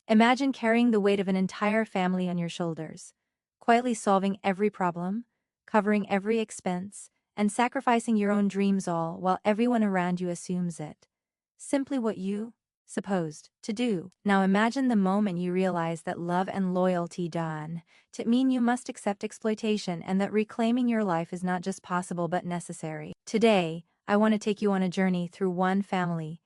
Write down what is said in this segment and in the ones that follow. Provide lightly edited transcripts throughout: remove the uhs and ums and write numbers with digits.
Imagine carrying the weight of an entire family on your shoulders, quietly solving every problem, covering every expense, and sacrificing your own dreams all while everyone around you assumes it. Simply what you supposed to do. Now imagine the moment you realize that love and loyalty done to mean you must accept exploitation and that reclaiming your life is not just possible but necessary. Today, I want to take you on a journey through one family's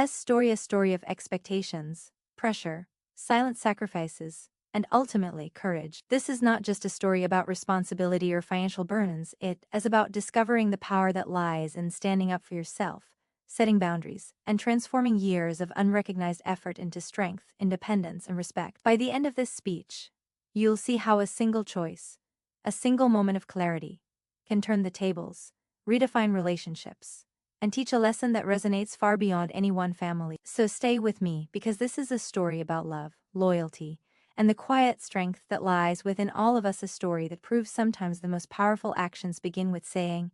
story, a story of expectations, pressure, silent sacrifices, and ultimately courage. This is not just a story about responsibility or financial burdens, it is about discovering the power that lies in standing up for yourself, setting boundaries, and transforming years of unrecognized effort into strength, independence, and respect. By the end of this speech, you'll see how a single choice, a single moment of clarity, can turn the tables, redefine relationships, and teach a lesson that resonates far beyond any one family. So stay with me, because this is a story about love, loyalty, and the quiet strength that lies within all of us, a story that proves sometimes the most powerful actions begin with saying,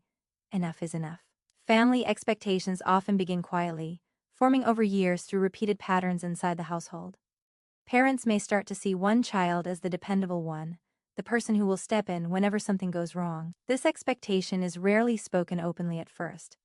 "Enough is enough." Family expectations often begin quietly, forming over years through repeated patterns inside the household. Parents may start to see one child as the dependable one, the person who will step in whenever something goes wrong. This expectation is rarely spoken openly at first.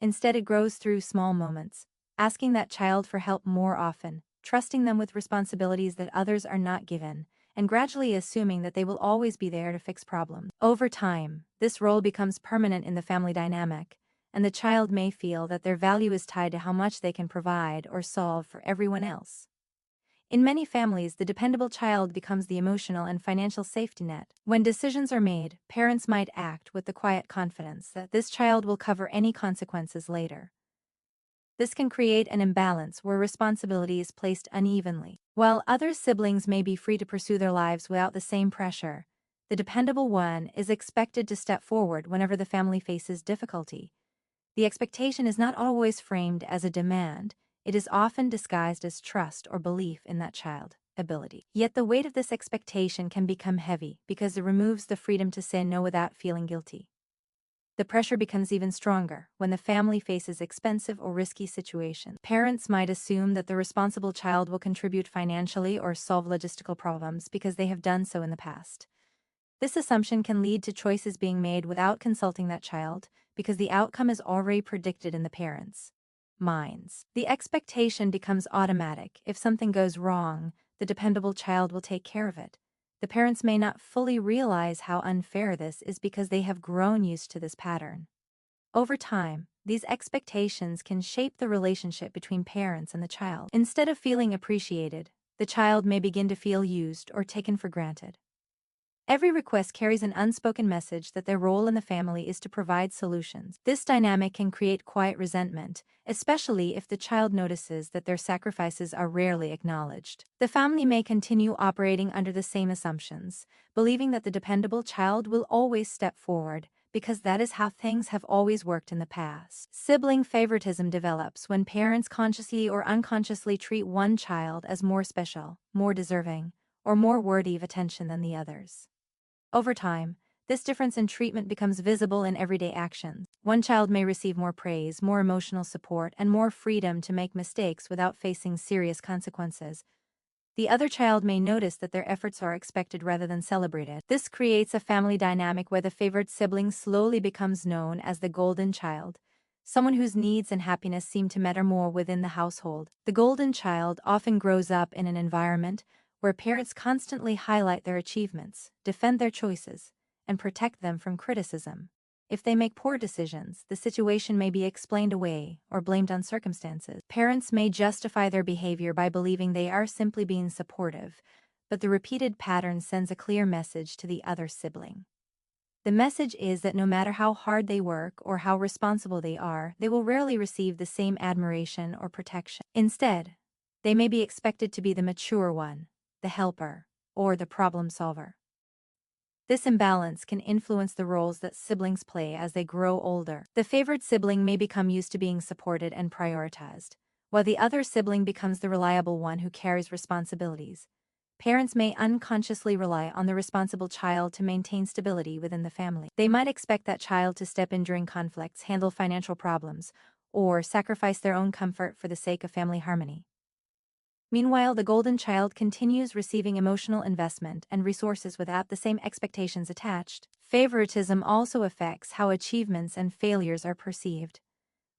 Instead, it grows through small moments, asking that child for help more often, trusting them with responsibilities that others are not given, and gradually assuming that they will always be there to fix problems. Over time, this role becomes permanent in the family dynamic, and the child may feel that their value is tied to how much they can provide or solve for everyone else. In many families, the dependable child becomes the emotional and financial safety net. When decisions are made, parents might act with the quiet confidence that this child will cover any consequences later. This can create an imbalance where responsibility is placed unevenly. While other siblings may be free to pursue their lives without the same pressure, the dependable one is expected to step forward whenever the family faces difficulty. The expectation is not always framed as a demand, it is often disguised as trust or belief in that child's ability. Yet the weight of this expectation can become heavy because it removes the freedom to say no without feeling guilty. The pressure becomes even stronger when the family faces expensive or risky situations. Parents might assume that the responsible child will contribute financially or solve logistical problems because they have done so in the past. This assumption can lead to choices being made without consulting that child, because the outcome is already predicted in the parents' minds. The expectation becomes automatic. If something goes wrong, the dependable child will take care of it. The parents may not fully realize how unfair this is because they have grown used to this pattern. Over time, these expectations can shape the relationship between parents and the child. Instead of feeling appreciated, the child may begin to feel used or taken for granted. Every request carries an unspoken message that their role in the family is to provide solutions. This dynamic can create quiet resentment, especially if the child notices that their sacrifices are rarely acknowledged. The family may continue operating under the same assumptions, believing that the dependable child will always step forward, because that is how things have always worked in the past. Sibling favoritism develops when parents consciously or unconsciously treat one child as more special, more deserving, or more worthy of attention than the others. Over time, this difference in treatment becomes visible in everyday actions. One child may receive more praise, more emotional support, and more freedom to make mistakes without facing serious consequences. The other child may notice that their efforts are expected rather than celebrated. This creates a family dynamic where the favored sibling slowly becomes known as the golden child, someone whose needs and happiness seem to matter more within the household. The golden child often grows up in an environment where parents constantly highlight their achievements, defend their choices, and protect them from criticism. If they make poor decisions, the situation may be explained away or blamed on circumstances. Parents may justify their behavior by believing they are simply being supportive, but the repeated pattern sends a clear message to the other sibling. The message is that no matter how hard they work or how responsible they are, they will rarely receive the same admiration or protection. Instead, they may be expected to be the mature one, the helper, or the problem solver. This imbalance can influence the roles that siblings play as they grow older. The favored sibling may become used to being supported and prioritized, while the other sibling becomes the reliable one who carries responsibilities. Parents may unconsciously rely on the responsible child to maintain stability within the family. They might expect that child to step in during conflicts, handle financial problems, or sacrifice their own comfort for the sake of family harmony. Meanwhile, the golden child continues receiving emotional investment and resources without the same expectations attached. Favoritism also affects how achievements and failures are perceived.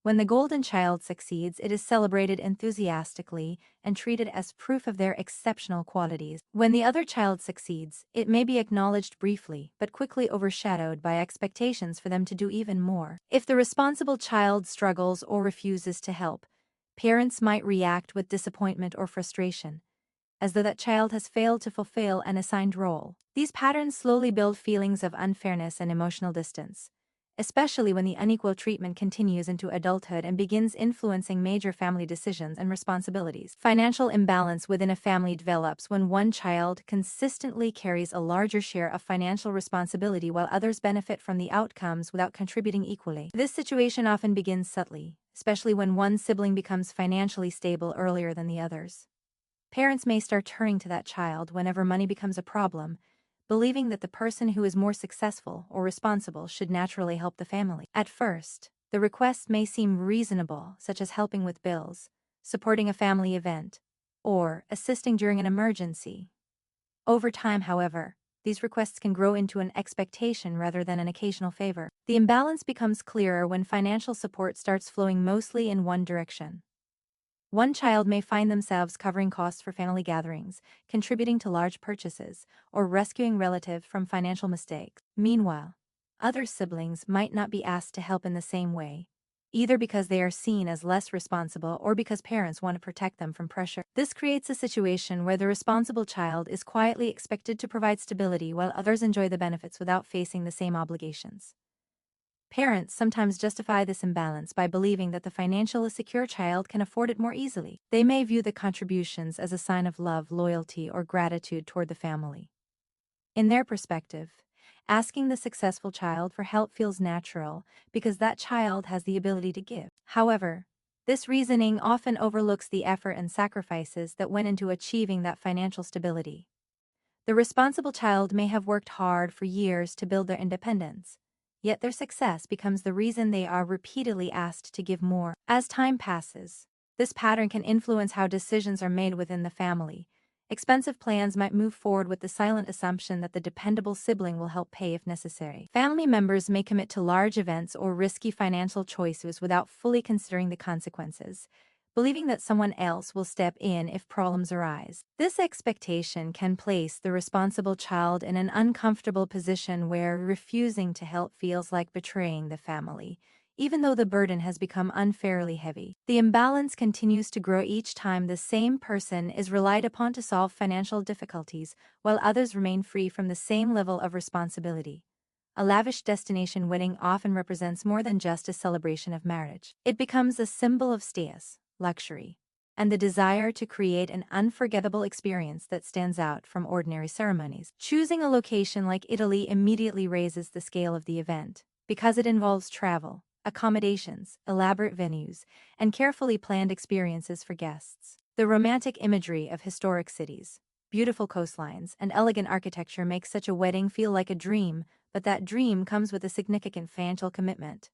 When the golden child succeeds, it is celebrated enthusiastically and treated as proof of their exceptional qualities. When the other child succeeds, it may be acknowledged briefly but quickly overshadowed by expectations for them to do even more. If the responsible child struggles or refuses to help, parents might react with disappointment or frustration, as though that child has failed to fulfill an assigned role. These patterns slowly build feelings of unfairness and emotional distance, especially when the unequal treatment continues into adulthood and begins influencing major family decisions and responsibilities. Financial imbalance within a family develops when one child consistently carries a larger share of financial responsibility while others benefit from the outcomes without contributing equally. This situation often begins subtly, especially when one sibling becomes financially stable earlier than the others. Parents may start turning to that child whenever money becomes a problem, believing that the person who is more successful or responsible should naturally help the family. At first, the requests may seem reasonable, such as helping with bills, supporting a family event, or assisting during an emergency. Over time, however, these requests can grow into an expectation rather than an occasional favor. The imbalance becomes clearer when financial support starts flowing mostly in one direction. One child may find themselves covering costs for family gatherings, contributing to large purchases, or rescuing relatives from financial mistakes. Meanwhile, other siblings might not be asked to help in the same way, either because they are seen as less responsible or because parents want to protect them from pressure. This creates a situation where the responsible child is quietly expected to provide stability while others enjoy the benefits without facing the same obligations. Parents sometimes justify this imbalance by believing that the financially secure child can afford it more easily. They may view the contributions as a sign of love, loyalty, or gratitude toward the family. In their perspective, asking the successful child for help feels natural because that child has the ability to give. However, this reasoning often overlooks the effort and sacrifices that went into achieving that financial stability. The responsible child may have worked hard for years to build their independence, yet their success becomes the reason they are repeatedly asked to give more. As time passes, this pattern can influence how decisions are made within the family. Expensive plans might move forward with the silent assumption that the dependable sibling will help pay if necessary. Family members may commit to large events or risky financial choices without fully considering the consequences, believing that someone else will step in if problems arise. This expectation can place the responsible child in an uncomfortable position where refusing to help feels like betraying the family, even though the burden has become unfairly heavy. The imbalance continues to grow each time the same person is relied upon to solve financial difficulties, while others remain free from the same level of responsibility. A lavish destination wedding often represents more than just a celebration of marriage. It becomes a symbol of status, luxury, and the desire to create an unforgettable experience that stands out from ordinary ceremonies. Choosing a location like Italy immediately raises the scale of the event, because it involves travel, accommodations, elaborate venues, and carefully planned experiences for guests. The romantic imagery of historic cities, beautiful coastlines, and elegant architecture makes such a wedding feel like a dream, but that dream comes with a significant financial commitment.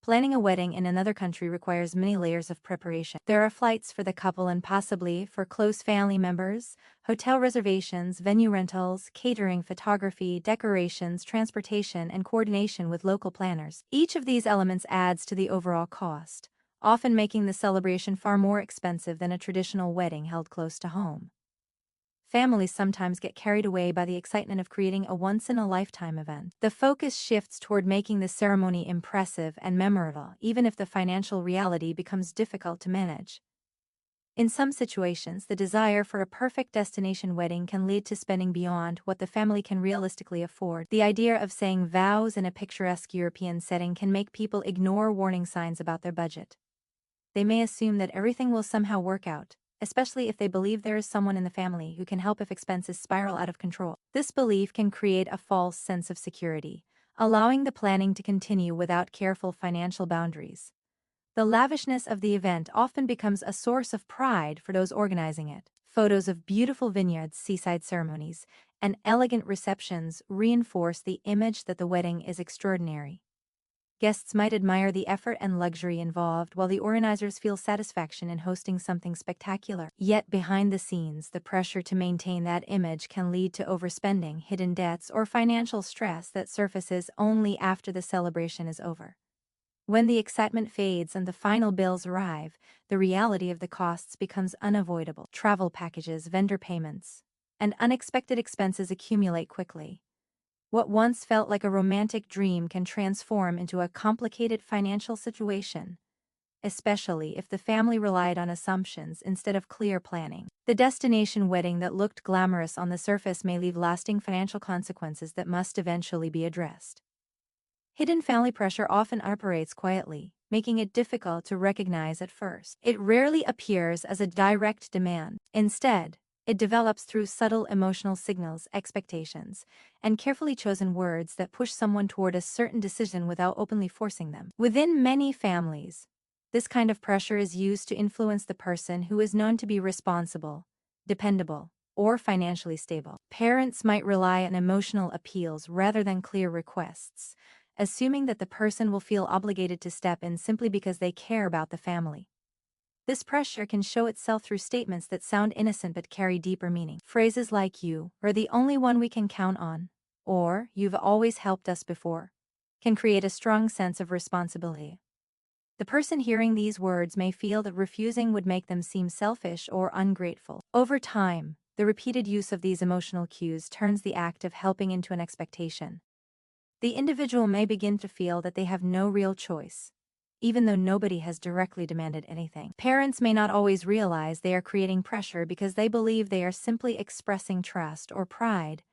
Planning a wedding in another country requires many layers of preparation. There are flights for the couple and possibly for close family members, hotel reservations, venue rentals, catering, photography, decorations, transportation, and coordination with local planners. Each of these elements adds to the overall cost, often making the celebration far more expensive than a traditional wedding held close to home. Families sometimes get carried away by the excitement of creating a once-in-a-lifetime event. The focus shifts toward making the ceremony impressive and memorable, even if the financial reality becomes difficult to manage. In some situations, the desire for a perfect destination wedding can lead to spending beyond what the family can realistically afford. The idea of saying vows in a picturesque European setting can make people ignore warning signs about their budget. They may assume that everything will somehow work out, especially if they believe there is someone in the family who can help if expenses spiral out of control. This belief can create a false sense of security, allowing the planning to continue without careful financial boundaries. The lavishness of the event often becomes a source of pride for those organizing it. Photos of beautiful vineyards, seaside ceremonies, and elegant receptions reinforce the image that the wedding is extraordinary. Guests might admire the effort and luxury involved, while the organizers feel satisfaction in hosting something spectacular. Yet behind the scenes, the pressure to maintain that image can lead to overspending, hidden debts, or financial stress that surfaces only after the celebration is over. When the excitement fades and the final bills arrive, the reality of the costs becomes unavoidable. Travel packages, vendor payments, and unexpected expenses accumulate quickly. What once felt like a romantic dream can transform into a complicated financial situation, especially if the family relied on assumptions instead of clear planning. The destination wedding that looked glamorous on the surface may leave lasting financial consequences that must eventually be addressed. Hidden family pressure often operates quietly, making it difficult to recognize at first. It rarely appears as a direct demand. Instead, it develops through subtle emotional signals, expectations, and carefully chosen words that push someone toward a certain decision without openly forcing them. Within many families, this kind of pressure is used to influence the person who is known to be responsible, dependable, or financially stable. Parents might rely on emotional appeals rather than clear requests, assuming that the person will feel obligated to step in simply because they care about the family. This pressure can show itself through statements that sound innocent but carry deeper meaning. Phrases like "you are the only one we can count on," or "you've always helped us before," can create a strong sense of responsibility. The person hearing these words may feel that refusing would make them seem selfish or ungrateful. Over time, the repeated use of these emotional cues turns the act of helping into an expectation. The individual may begin to feel that they have no real choice, even though nobody has directly demanded anything. Parents may not always realize they are creating pressure because they believe they are simply expressing trust or pride.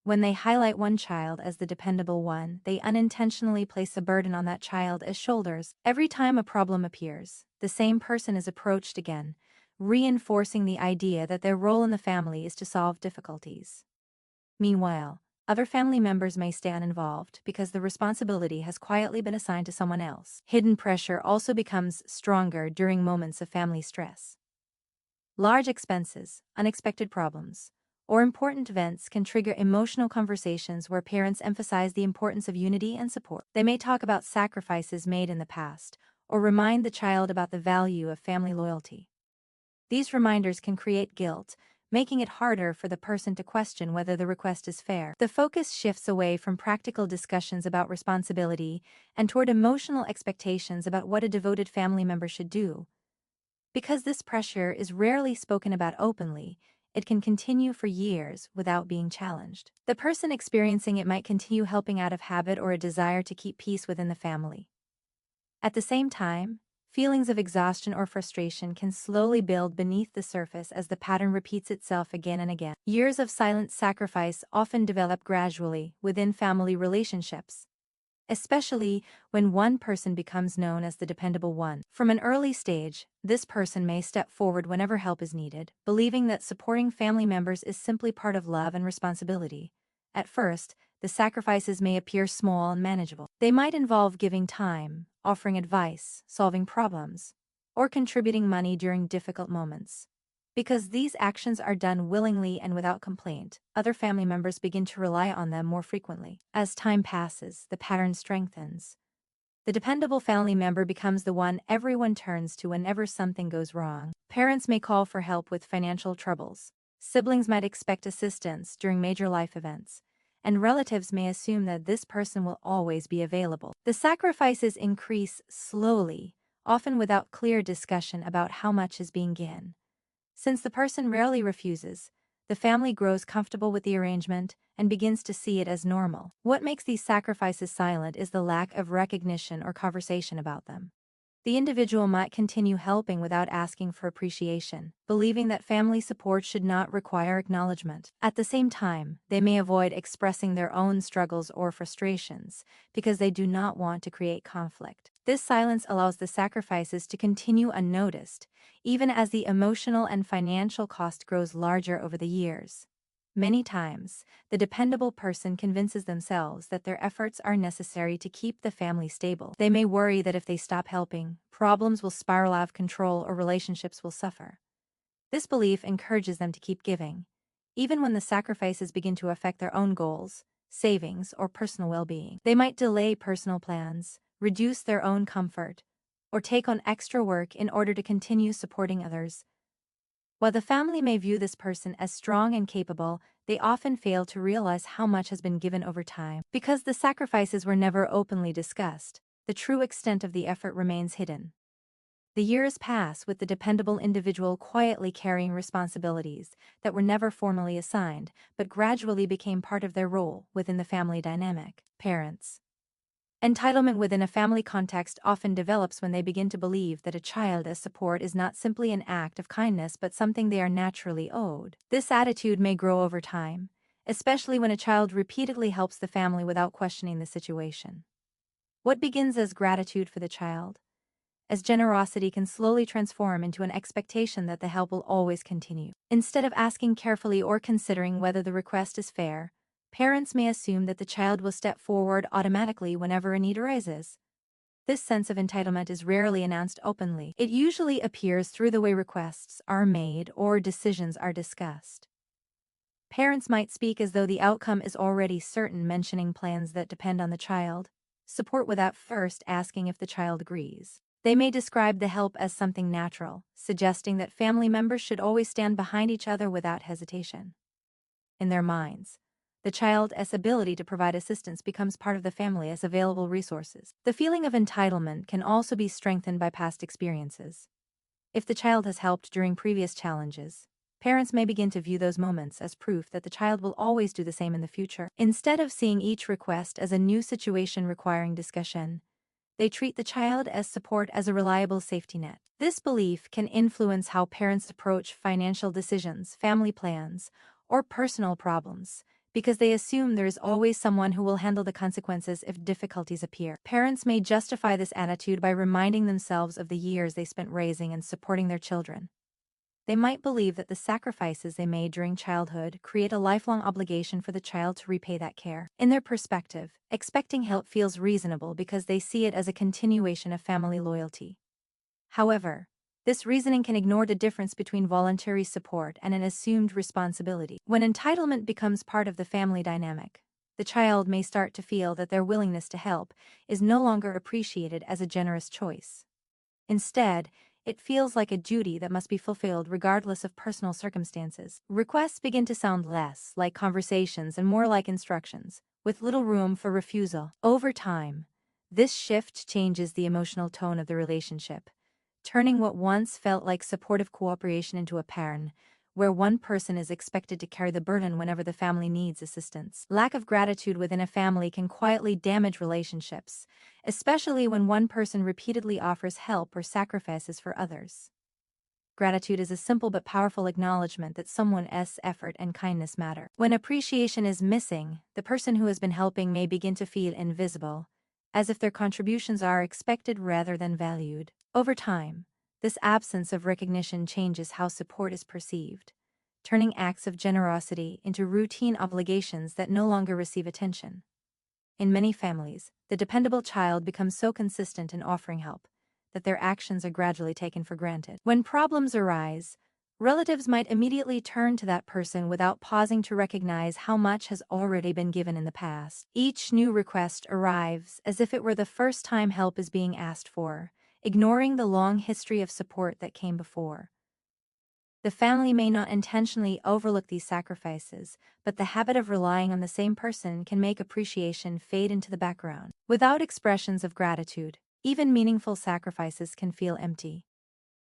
When they highlight one child as the dependable one, they unintentionally place a burden on that child's shoulders. Every time a problem appears, the same person is approached again, reinforcing the idea that their role in the family is to solve difficulties. Meanwhile, other family members may stay uninvolved because the responsibility has quietly been assigned to someone else. Hidden pressure also becomes stronger during moments of family stress. Large expenses, unexpected problems, or important events can trigger emotional conversations where parents emphasize the importance of unity and support. They may talk about sacrifices made in the past, or remind the child about the value of family loyalty. These reminders can create guilt, making it harder for the person to question whether the request is fair. The focus shifts away from practical discussions about responsibility and toward emotional expectations about what a devoted family member should do. Because this pressure is rarely spoken about openly, it can continue for years without being challenged. The person experiencing it might continue helping out of habit or a desire to keep peace within the family. At the same time, feelings of exhaustion or frustration can slowly build beneath the surface as the pattern repeats itself again and again. Years of silent sacrifice often develop gradually within family relationships, especially when one person becomes known as the dependable one. From an early stage, this person may step forward whenever help is needed, believing that supporting family members is simply part of love and responsibility. At first, the sacrifices may appear small and manageable. They might involve giving time, offering advice, solving problems, or contributing money during difficult moments. Because these actions are done willingly and without complaint, other family members begin to rely on them more frequently. As time passes, the pattern strengthens. The dependable family member becomes the one everyone turns to whenever something goes wrong. Parents may call for help with financial troubles. Siblings might expect assistance during major life events, and relatives may assume that this person will always be available. The sacrifices increase slowly, often without clear discussion about how much is being given. Since the person rarely refuses, the family grows comfortable with the arrangement and begins to see it as normal. What makes these sacrifices silent is the lack of recognition or conversation about them. The individual might continue helping without asking for appreciation, believing that family support should not require acknowledgement. At the same time, they may avoid expressing their own struggles or frustrations because they do not want to create conflict. This silence allows the sacrifices to continue unnoticed, even as the emotional and financial cost grows larger over the years. Many times, the dependable person convinces themselves that their efforts are necessary to keep the family stable. They may worry that if they stop helping, problems will spiral out of control or relationships will suffer. This belief encourages them to keep giving, even when the sacrifices begin to affect their own goals, savings, or personal well-being. They might delay personal plans, reduce their own comfort, or take on extra work in order to continue supporting others. While the family may view this person as strong and capable, they often fail to realize how much has been given over time. Because the sacrifices were never openly discussed, the true extent of the effort remains hidden. The years pass with the dependable individual quietly carrying responsibilities that were never formally assigned, but gradually became part of their role within the family dynamic. Parents. Entitlement within a family context often develops when they begin to believe that a child as support is not simply an act of kindness but something they are naturally owed. This attitude may grow over time, especially when a child repeatedly helps the family without questioning the situation. What begins as gratitude for the child, as generosity, can slowly transform into an expectation that the help will always continue. Instead of asking carefully or considering whether the request is fair, parents may assume that the child will step forward automatically whenever a need arises. This sense of entitlement is rarely announced openly. It usually appears through the way requests are made or decisions are discussed. Parents might speak as though the outcome is already certain, mentioning plans that depend on the child, support without first asking if the child agrees. They may describe the help as something natural, suggesting that family members should always stand behind each other without hesitation. In their minds, the child's ability to provide assistance becomes part of the family as available resources. The feeling of entitlement can also be strengthened by past experiences. If the child has helped during previous challenges, parents may begin to view those moments as proof that the child will always do the same in the future. Instead of seeing each request as a new situation requiring discussion, they treat the child as support, as a reliable safety net. This belief can influence how parents approach financial decisions, family plans, or personal problems, because they assume there is always someone who will handle the consequences if difficulties appear. Parents may justify this attitude by reminding themselves of the years they spent raising and supporting their children. They might believe that the sacrifices they made during childhood create a lifelong obligation for the child to repay that care. In their perspective, expecting help feels reasonable because they see it as a continuation of family loyalty. However, this reasoning can ignore the difference between voluntary support and an assumed responsibility. When entitlement becomes part of the family dynamic, the child may start to feel that their willingness to help is no longer appreciated as a generous choice. Instead, it feels like a duty that must be fulfilled regardless of personal circumstances. Requests begin to sound less like conversations and more like instructions, with little room for refusal. Over time, this shift changes the emotional tone of the relationship, turning what once felt like supportive cooperation into a pattern where one person is expected to carry the burden whenever the family needs assistance. Lack of gratitude within a family can quietly damage relationships, especially when one person repeatedly offers help or sacrifices for others. Gratitude is a simple but powerful acknowledgement that someone's effort and kindness matter. When appreciation is missing, the person who has been helping may begin to feel invisible, as if their contributions are expected rather than valued. Over time, this absence of recognition changes how support is perceived, turning acts of generosity into routine obligations that no longer receive attention. In many families, the dependable child becomes so consistent in offering help that their actions are gradually taken for granted. When problems arise, relatives might immediately turn to that person without pausing to recognize how much has already been given in the past. Each new request arrives as if it were the first time help is being asked for, ignoring the long history of support that came before. The family may not intentionally overlook these sacrifices, but the habit of relying on the same person can make appreciation fade into the background. Without expressions of gratitude, even meaningful sacrifices can feel empty.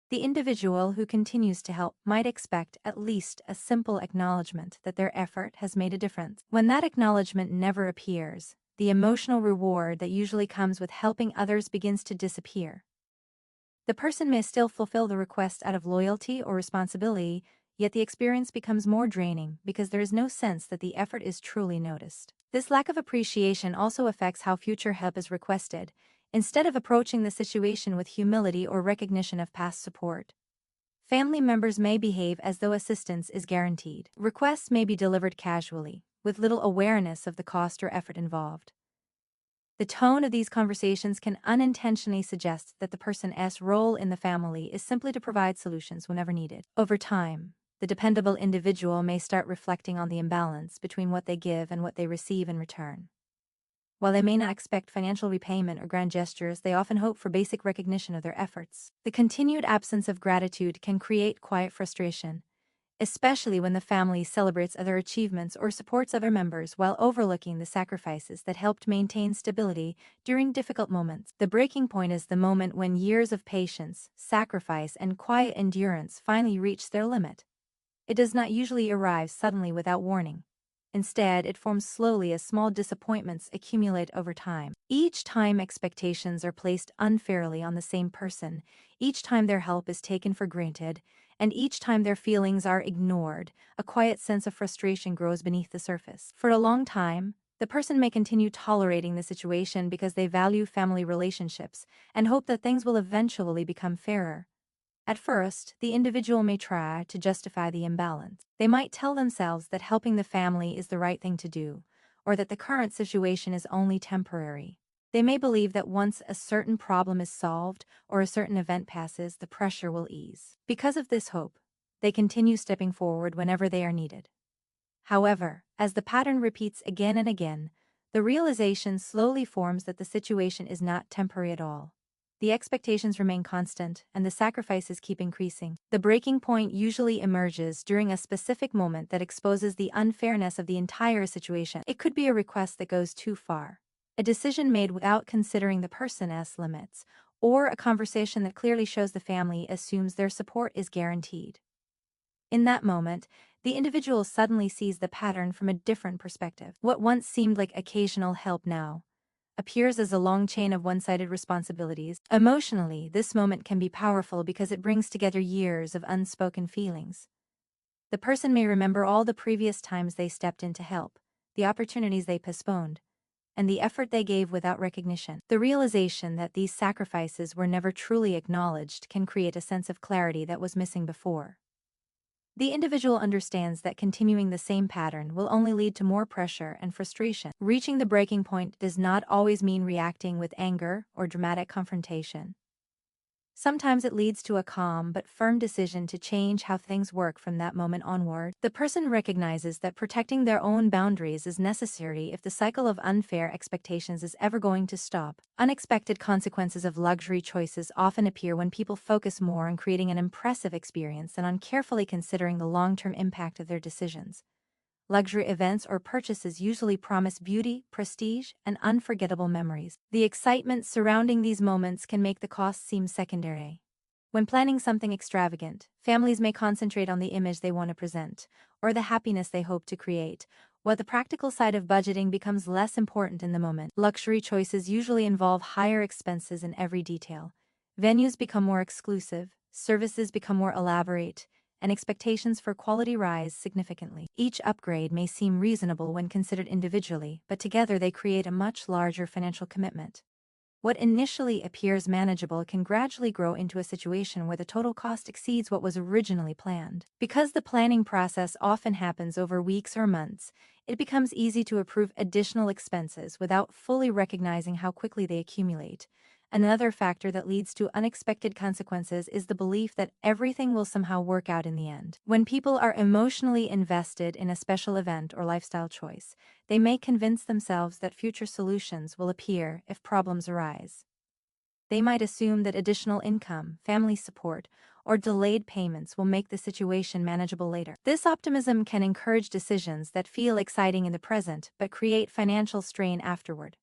The individual who continues to help might expect at least a simple acknowledgement that their effort has made a difference. When that acknowledgement never appears, the emotional reward that usually comes with helping others begins to disappear. The person may still fulfill the request out of loyalty or responsibility, yet the experience becomes more draining because there is no sense that the effort is truly noticed. This lack of appreciation also affects how future help is requested. Instead of approaching the situation with humility or recognition of past support, family members may behave as though assistance is guaranteed. Requests may be delivered casually, with little awareness of the cost or effort involved. The tone of these conversations can unintentionally suggest that the person's role in the family is simply to provide solutions whenever needed. Over time, the dependable individual may start reflecting on the imbalance between what they give and what they receive in return. While they may not expect financial repayment or grand gestures, they often hope for basic recognition of their efforts. The continued absence of gratitude can create quiet frustration, especially when the family celebrates other achievements or supports other members while overlooking the sacrifices that helped maintain stability during difficult moments. The breaking point is the moment when years of patience, sacrifice, and quiet endurance finally reach their limit. It does not usually arrive suddenly without warning. Instead, it forms slowly as small disappointments accumulate over time. Each time expectations are placed unfairly on the same person, each time their help is taken for granted, and each time their feelings are ignored, a quiet sense of frustration grows beneath the surface. For a long time, the person may continue tolerating the situation because they value family relationships and hope that things will eventually become fairer. At first, the individual may try to justify the imbalance. They might tell themselves that helping the family is the right thing to do, or that the current situation is only temporary. They may believe that once a certain problem is solved or a certain event passes, the pressure will ease. Because of this hope, they continue stepping forward whenever they are needed. However, as the pattern repeats again and again, the realization slowly forms that the situation is not temporary at all. The expectations remain constant, and the sacrifices keep increasing. The breaking point usually emerges during a specific moment that exposes the unfairness of the entire situation. It could be a request that goes too far, a decision made without considering the person's limits, or a conversation that clearly shows the family assumes their support is guaranteed. In that moment, the individual suddenly sees the pattern from a different perspective. What once seemed like occasional help now appears as a long chain of one-sided responsibilities. Emotionally, this moment can be powerful because it brings together years of unspoken feelings. The person may remember all the previous times they stepped in to help, the opportunities they postponed, and the effort they gave without recognition. The realization that these sacrifices were never truly acknowledged can create a sense of clarity that was missing before. The individual understands that continuing the same pattern will only lead to more pressure and frustration. Reaching the breaking point does not always mean reacting with anger or dramatic confrontation. Sometimes it leads to a calm but firm decision to change how things work from that moment onward. The person recognizes that protecting their own boundaries is necessary if the cycle of unfair expectations is ever going to stop. Unexpected consequences of luxury choices often appear when people focus more on creating an impressive experience than on carefully considering the long-term impact of their decisions. Luxury events or purchases usually promise beauty, prestige, and unforgettable memories. The excitement surrounding these moments can make the cost seem secondary. When planning something extravagant, families may concentrate on the image they want to present, or the happiness they hope to create, while the practical side of budgeting becomes less important in the moment. Luxury choices usually involve higher expenses in every detail. Venues become more exclusive, services become more elaborate, and expectations for quality rise significantly. Each upgrade may seem reasonable when considered individually, but together they create a much larger financial commitment. What initially appears manageable can gradually grow into a situation where the total cost exceeds what was originally planned. Because the planning process often happens over weeks or months, it becomes easy to approve additional expenses without fully recognizing how quickly they accumulate. Another factor that leads to unexpected consequences is the belief that everything will somehow work out in the end. When people are emotionally invested in a special event or lifestyle choice, they may convince themselves that future solutions will appear if problems arise. They might assume that additional income, family support, or delayed payments will make the situation manageable later. This optimism can encourage decisions that feel exciting in the present but create financial strain afterward.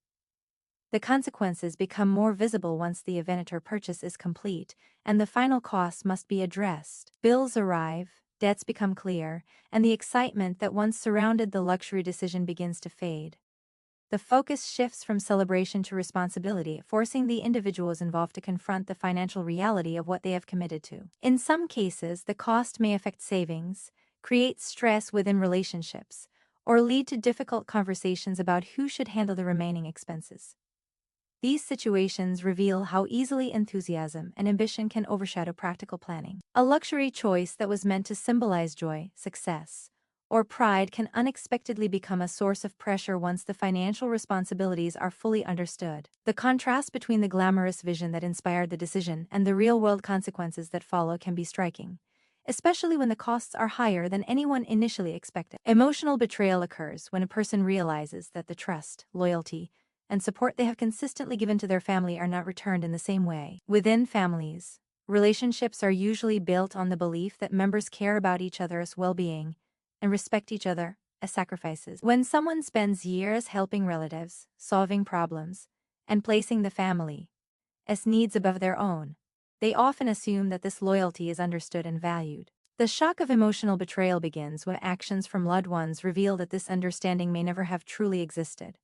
The consequences become more visible once the event or purchase is complete, and the final costs must be addressed. Bills arrive, debts become clear, and the excitement that once surrounded the luxury decision begins to fade. The focus shifts from celebration to responsibility, forcing the individuals involved to confront the financial reality of what they have committed to. In some cases, the cost may affect savings, create stress within relationships, or lead to difficult conversations about who should handle the remaining expenses. These situations reveal how easily enthusiasm and ambition can overshadow practical planning. A luxury choice that was meant to symbolize joy, success, or pride can unexpectedly become a source of pressure once the financial responsibilities are fully understood. The contrast between the glamorous vision that inspired the decision and the real-world consequences that follow can be striking, especially when the costs are higher than anyone initially expected. Emotional betrayal occurs when a person realizes that the trust, loyalty, and support they have consistently given to their family are not returned in the same way. Within families, relationships are usually built on the belief that members care about each other's well-being and respect each other as sacrifices. When someone spends years helping relatives, solving problems, and placing the family's needs above their own, they often assume that this loyalty is understood and valued. The shock of emotional betrayal begins when actions from loved ones reveal that this understanding may never have truly existed.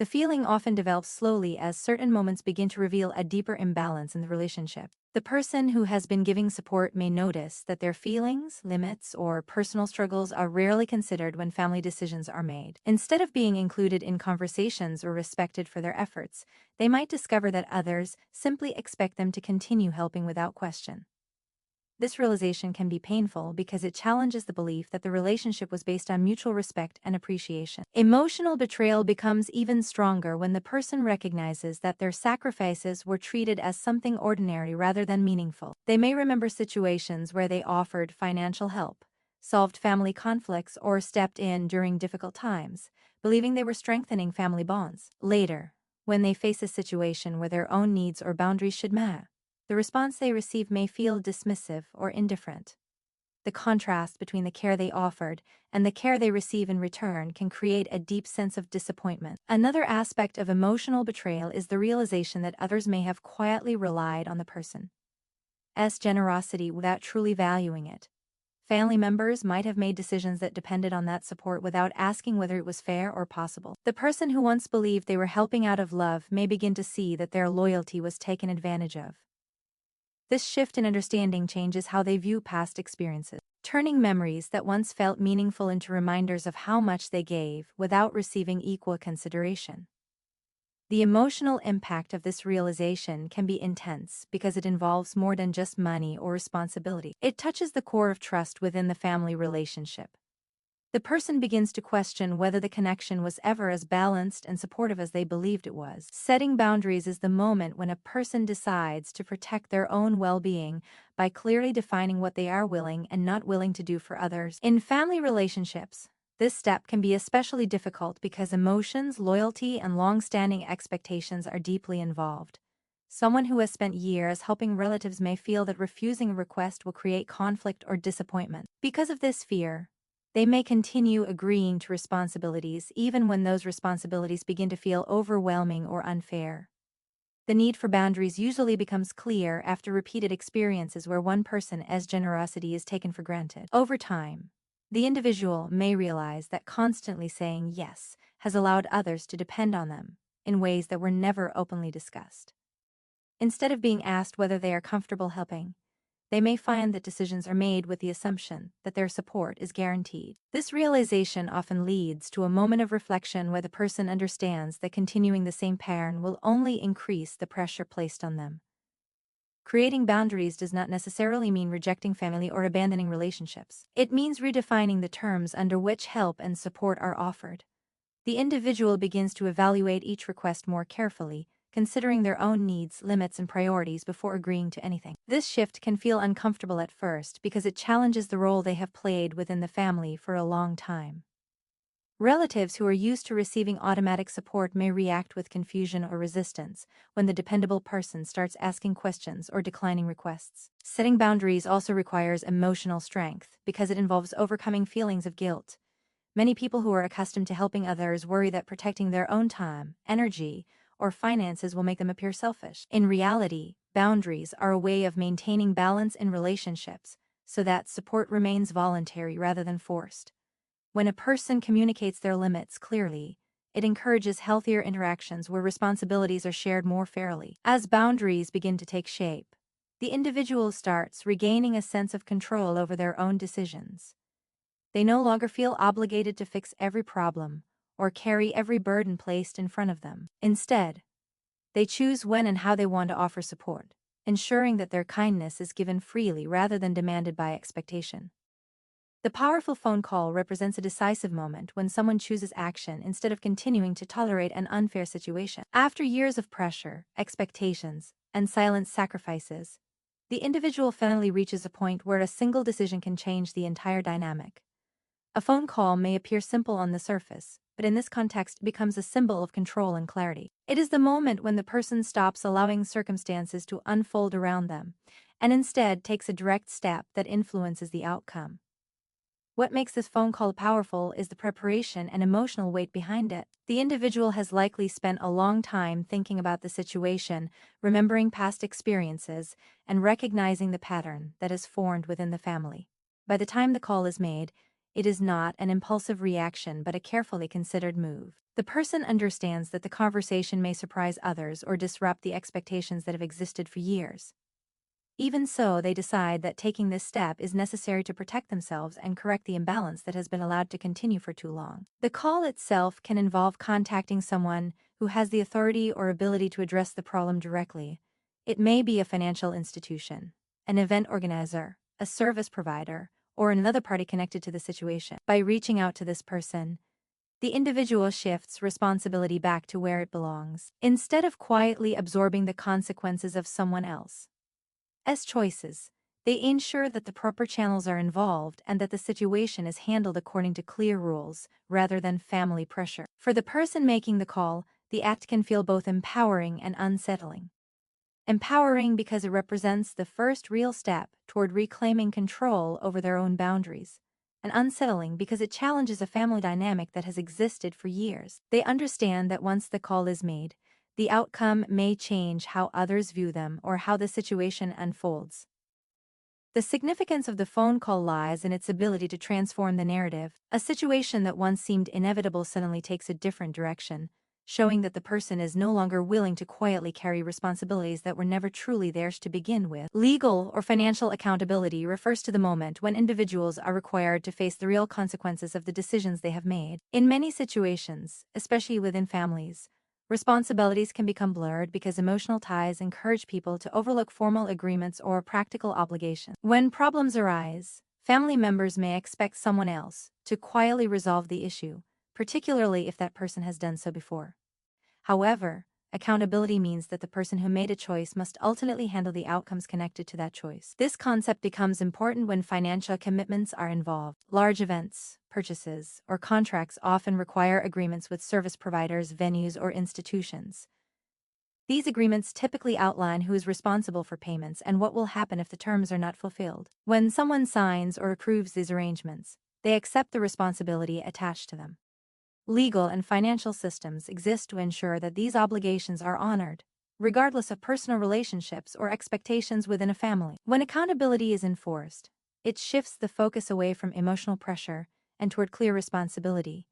The feeling often develops slowly as certain moments begin to reveal a deeper imbalance in the relationship. The person who has been giving support may notice that their feelings, limits, or personal struggles are rarely considered when family decisions are made. Instead of being included in conversations or respected for their efforts, they might discover that others simply expect them to continue helping without question. This realization can be painful because it challenges the belief that the relationship was based on mutual respect and appreciation. Emotional betrayal becomes even stronger when the person recognizes that their sacrifices were treated as something ordinary rather than meaningful. They may remember situations where they offered financial help, solved family conflicts, or stepped in during difficult times, believing they were strengthening family bonds. Later, when they face a situation where their own needs or boundaries should matter, the response they receive may feel dismissive or indifferent. The contrast between the care they offered and the care they receive in return can create a deep sense of disappointment. Another aspect of emotional betrayal is the realization that others may have quietly relied on the person's generosity without truly valuing it. Family members might have made decisions that depended on that support without asking whether it was fair or possible. The person who once believed they were helping out of love may begin to see that their loyalty was taken advantage of. This shift in understanding changes how they view past experiences, turning memories that once felt meaningful into reminders of how much they gave without receiving equal consideration. The emotional impact of this realization can be intense because it involves more than just money or responsibility. It touches the core of trust within the family relationship. The person begins to question whether the connection was ever as balanced and supportive as they believed it was. Setting boundaries is the moment when a person decides to protect their own well-being by clearly defining what they are willing and not willing to do for others. In family relationships, this step can be especially difficult because emotions, loyalty, and long-standing expectations are deeply involved. Someone who has spent years helping relatives may feel that refusing a request will create conflict or disappointment. Because of this fear, they may continue agreeing to responsibilities even when those responsibilities begin to feel overwhelming or unfair. The need for boundaries usually becomes clear after repeated experiences where one person's generosity is taken for granted. Over time, the individual may realize that constantly saying yes has allowed others to depend on them in ways that were never openly discussed. Instead of being asked whether they are comfortable helping, they may find that decisions are made with the assumption that their support is guaranteed. This realization often leads to a moment of reflection where the person understands that continuing the same pattern will only increase the pressure placed on them. Creating boundaries does not necessarily mean rejecting family or abandoning relationships. It means redefining the terms under which help and support are offered. The individual begins to evaluate each request more carefully, considering their own needs, limits, and priorities before agreeing to anything. This shift can feel uncomfortable at first because it challenges the role they have played within the family for a long time. Relatives who are used to receiving automatic support may react with confusion or resistance when the dependable person starts asking questions or declining requests. Setting boundaries also requires emotional strength because it involves overcoming feelings of guilt. Many people who are accustomed to helping others worry that protecting their own time, energy, or finances will make them appear selfish. In reality, boundaries are a way of maintaining balance in relationships so that support remains voluntary rather than forced. When a person communicates their limits clearly, it encourages healthier interactions where responsibilities are shared more fairly. As boundaries begin to take shape, the individual starts regaining a sense of control over their own decisions. They no longer feel obligated to fix every problem or carry every burden placed in front of them. Instead, they choose when and how they want to offer support, ensuring that their kindness is given freely rather than demanded by expectation. The powerful phone call represents a decisive moment when someone chooses action instead of continuing to tolerate an unfair situation. After years of pressure, expectations, and silent sacrifices, the individual finally reaches a point where a single decision can change the entire dynamic. A phone call may appear simple on the surface, but in this context it becomes a symbol of control and clarity. It is the moment when the person stops allowing circumstances to unfold around them, and instead takes a direct step that influences the outcome. What makes this phone call powerful is the preparation and emotional weight behind it. The individual has likely spent a long time thinking about the situation, remembering past experiences, and recognizing the pattern that is formed within the family. By the time the call is made, it is not an impulsive reaction but a carefully considered move. The person understands that the conversation may surprise others or disrupt the expectations that have existed for years. Even so, they decide that taking this step is necessary to protect themselves and correct the imbalance that has been allowed to continue for too long. The call itself can involve contacting someone who has the authority or ability to address the problem directly. It may be a financial institution, an event organizer, a service provider, or another party connected to the situation. By reaching out to this person, the individual shifts responsibility back to where it belongs, instead of quietly absorbing the consequences of someone else. As choices, they ensure that the proper channels are involved and that the situation is handled according to clear rules, rather than family pressure. For the person making the call, the act can feel both empowering and unsettling. Empowering because it represents the first real step toward reclaiming control over their own boundaries, and unsettling because it challenges a family dynamic that has existed for years. They understand that once the call is made, the outcome may change how others view them or how the situation unfolds. The significance of the phone call lies in its ability to transform the narrative. A situation that once seemed inevitable suddenly takes a different direction, showing that the person is no longer willing to quietly carry responsibilities that were never truly theirs to begin with. Legal or financial accountability refers to the moment when individuals are required to face the real consequences of the decisions they have made. In many situations, especially within families, responsibilities can become blurred because emotional ties encourage people to overlook formal agreements or practical obligations. When problems arise, family members may expect someone else to quietly resolve the issue, particularly if that person has done so before. However, accountability means that the person who made a choice must ultimately handle the outcomes connected to that choice. This concept becomes important when financial commitments are involved. Large events, purchases, or contracts often require agreements with service providers, venues, or institutions. These agreements typically outline who is responsible for payments and what will happen if the terms are not fulfilled. When someone signs or approves these arrangements, they accept the responsibility attached to them. Legal and financial systems exist to ensure that these obligations are honored, regardless of personal relationships or expectations within a family. When accountability is enforced, it shifts the focus away from emotional pressure and toward clear responsibility.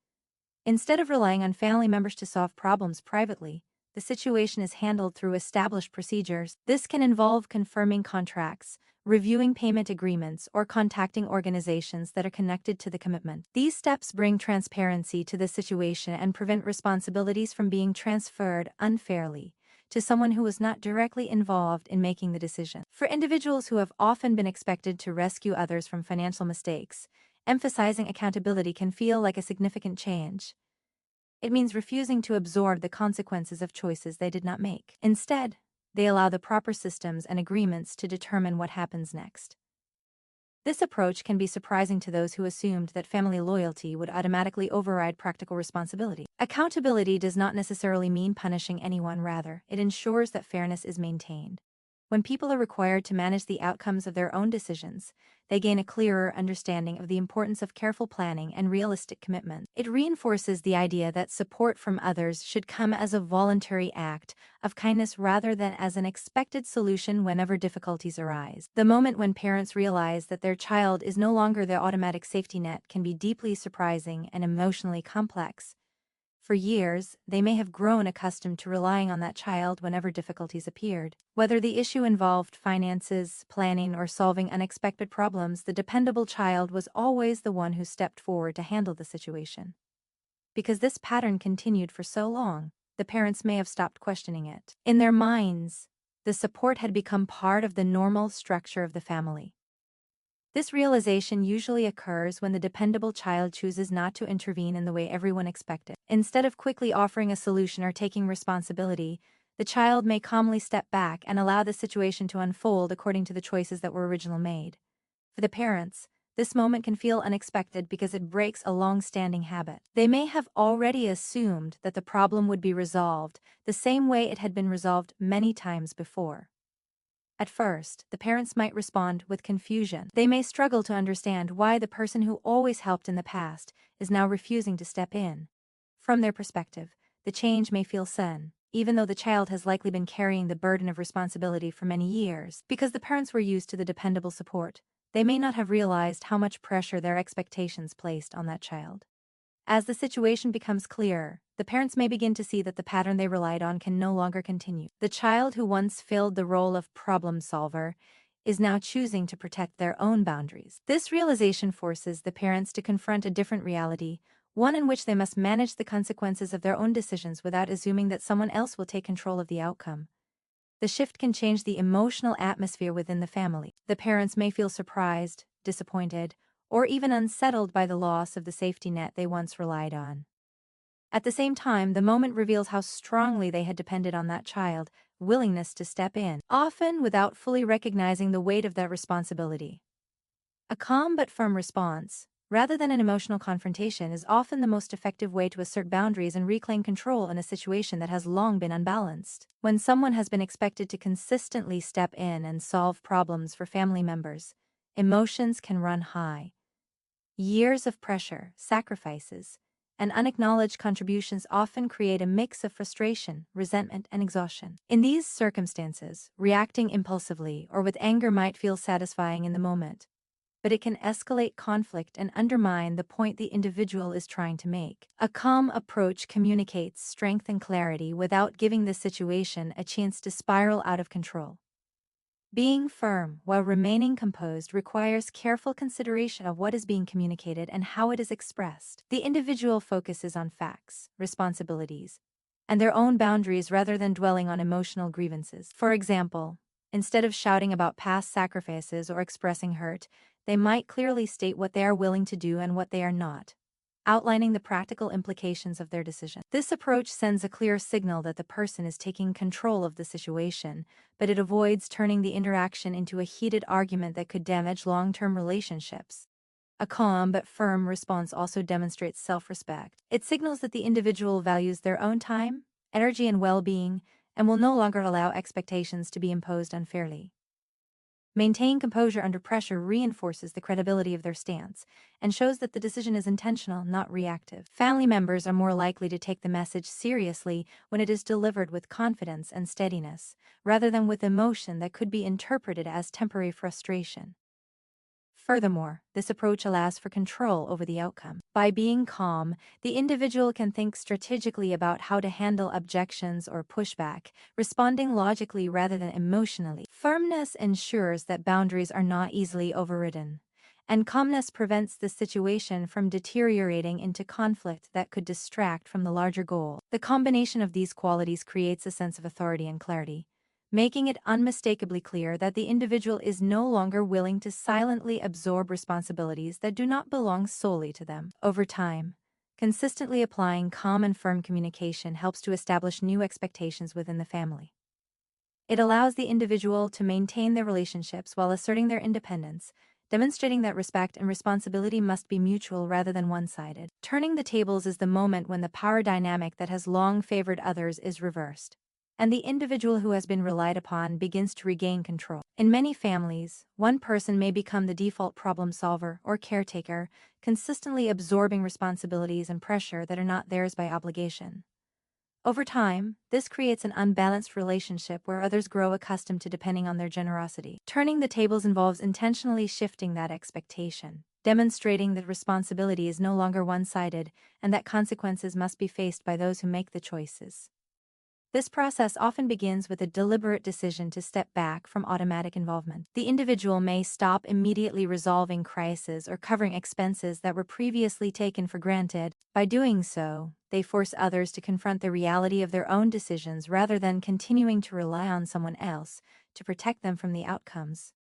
Instead of relying on family members to solve problems privately, the situation is handled through established procedures. This can involve confirming contracts, reviewing payment agreements, or contacting organizations that are connected to the commitment. These steps bring transparency to the situation and prevent responsibilities from being transferred unfairly to someone who was not directly involved in making the decision. For individuals who have often been expected to rescue others from financial mistakes, emphasizing accountability can feel like a significant change. It means refusing to absorb the consequences of choices they did not make. Instead, they allow the proper systems and agreements to determine what happens next. This approach can be surprising to those who assumed that family loyalty would automatically override practical responsibility. Accountability does not necessarily mean punishing anyone, rather, it ensures that fairness is maintained. When people are required to manage the outcomes of their own decisions, they gain a clearer understanding of the importance of careful planning and realistic commitment. It reinforces the idea that support from others should come as a voluntary act of kindness rather than as an expected solution whenever difficulties arise. The moment when parents realize that their child is no longer their automatic safety net can be deeply surprising and emotionally complex. For years, they may have grown accustomed to relying on that child whenever difficulties appeared. Whether the issue involved finances, planning, or solving unexpected problems, the dependable child was always the one who stepped forward to handle the situation. Because this pattern continued for so long, the parents may have stopped questioning it. In their minds, the support had become part of the normal structure of the family. This realization usually occurs when the dependable child chooses not to intervene in the way everyone expected. Instead of quickly offering a solution or taking responsibility, the child may calmly step back and allow the situation to unfold according to the choices that were originally made. For the parents, This moment can feel unexpected because it breaks a long-standing habit. They may have already assumed that the problem would be resolved the same way it had been resolved many times before. At first, the parents might respond with confusion. They may struggle to understand why the person who always helped in the past is now refusing to step in. From their perspective, the change may feel sudden, even though the child has likely been carrying the burden of responsibility for many years. Because the parents were used to the dependable support, they may not have realized how much pressure their expectations placed on that child. As the situation becomes clearer, the parents may begin to see that the pattern they relied on can no longer continue. The child who once filled the role of problem solver is now choosing to protect their own boundaries. This realization forces the parents to confront a different reality, one in which they must manage the consequences of their own decisions without assuming that someone else will take control of the outcome. The shift can change the emotional atmosphere within the family. The parents may feel surprised, disappointed, or even unsettled by the loss of the safety net they once relied on. At the same time, the moment reveals how strongly they had depended on that child's willingness to step in, often without fully recognizing the weight of that responsibility. A calm but firm response, rather than an emotional confrontation, is often the most effective way to assert boundaries and reclaim control in a situation that has long been unbalanced. When someone has been expected to consistently step in and solve problems for family members, emotions can run high. Years of pressure, sacrifices, and unacknowledged contributions often create a mix of frustration, resentment, and exhaustion. In these circumstances, reacting impulsively or with anger might feel satisfying in the moment, but it can escalate conflict and undermine the point the individual is trying to make. A calm approach communicates strength and clarity without giving the situation a chance to spiral out of control. Being firm while remaining composed requires careful consideration of what is being communicated and how it is expressed. The individual focuses on facts, responsibilities, and their own boundaries rather than dwelling on emotional grievances. For example, instead of shouting about past sacrifices or expressing hurt, they might clearly state what they are willing to do and what they are not, outlining the practical implications of their decision. This approach sends a clear signal that the person is taking control of the situation, but it avoids turning the interaction into a heated argument that could damage long-term relationships. A calm but firm response also demonstrates self-respect. It signals that the individual values their own time, energy, and well-being, and will no longer allow expectations to be imposed unfairly. Maintaining composure under pressure reinforces the credibility of their stance and shows that the decision is intentional, not reactive. Family members are more likely to take the message seriously when it is delivered with confidence and steadiness, rather than with emotion that could be interpreted as temporary frustration. Furthermore, this approach allows for control over the outcome. By being calm, the individual can think strategically about how to handle objections or pushback, responding logically rather than emotionally. Firmness ensures that boundaries are not easily overridden, and calmness prevents the situation from deteriorating into conflict that could distract from the larger goal. The combination of these qualities creates a sense of authority and clarity, making it unmistakably clear that the individual is no longer willing to silently absorb responsibilities that do not belong solely to them. Over time, consistently applying calm and firm communication helps to establish new expectations within the family. It allows the individual to maintain their relationships while asserting their independence, demonstrating that respect and responsibility must be mutual rather than one-sided. Turning the tables is the moment when the power dynamic that has long favored others is reversed, and the individual who has been relied upon begins to regain control. In many families, one person may become the default problem solver or caretaker, consistently absorbing responsibilities and pressure that are not theirs by obligation. Over time, this creates an unbalanced relationship where others grow accustomed to depending on their generosity. Turning the tables involves intentionally shifting that expectation, demonstrating that responsibility is no longer one-sided and that consequences must be faced by those who make the choices. This process often begins with a deliberate decision to step back from automatic involvement. The individual may stop immediately resolving crises or covering expenses that were previously taken for granted. By doing so, they force others to confront the reality of their own decisions rather than continuing to rely on someone else to protect them from the outcomes.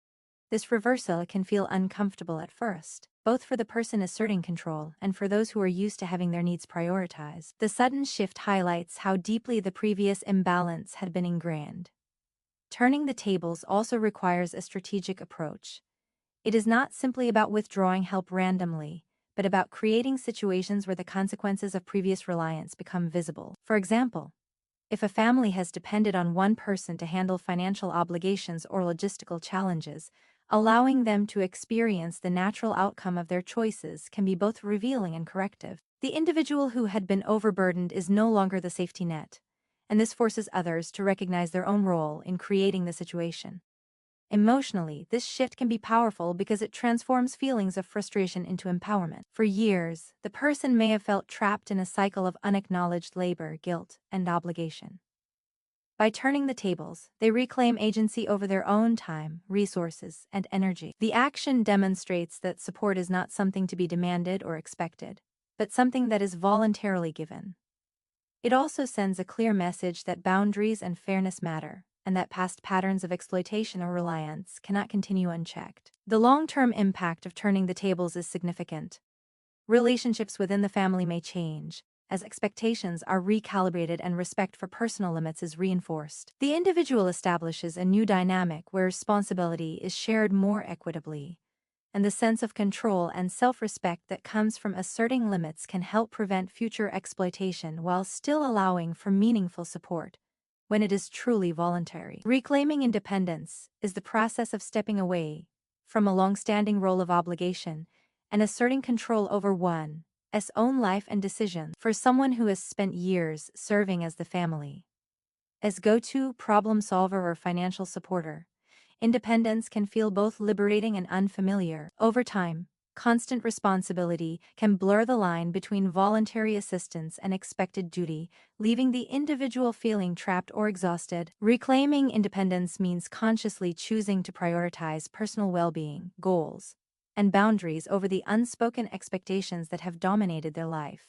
This reversal can feel uncomfortable at first, both for the person asserting control and for those who are used to having their needs prioritized. The sudden shift highlights how deeply the previous imbalance had been ingrained. Turning the tables also requires a strategic approach. It is not simply about withdrawing help randomly, but about creating situations where the consequences of previous reliance become visible. For example, if a family has depended on one person to handle financial obligations or logistical challenges, allowing them to experience the natural outcome of their choices can be both revealing and corrective. The individual who had been overburdened is no longer the safety net, and this forces others to recognize their own role in creating the situation. Emotionally, this shift can be powerful because it transforms feelings of frustration into empowerment. For years, the person may have felt trapped in a cycle of unacknowledged labor, guilt, and obligation. By turning the tables, they reclaim agency over their own time, resources, and energy. The action demonstrates that support is not something to be demanded or expected, but something that is voluntarily given. It also sends a clear message that boundaries and fairness matter, and that past patterns of exploitation or reliance cannot continue unchecked. The long-term impact of turning the tables is significant. Relationships within the family may change, as expectations are recalibrated and respect for personal limits is reinforced. The individual establishes a new dynamic where responsibility is shared more equitably, and the sense of control and self-respect that comes from asserting limits can help prevent future exploitation while still allowing for meaningful support when it is truly voluntary. Reclaiming independence is the process of stepping away from a long-standing role of obligation and asserting control over one's own life and decisions. For someone who has spent years serving as the family as go-to problem solver or financial supporter, independence can feel both liberating and unfamiliar. Over time, constant responsibility can blur the line between voluntary assistance and expected duty, leaving the individual feeling trapped or exhausted. Reclaiming independence means consciously choosing to prioritize personal well-being, goals, and boundaries over the unspoken expectations that have dominated their life.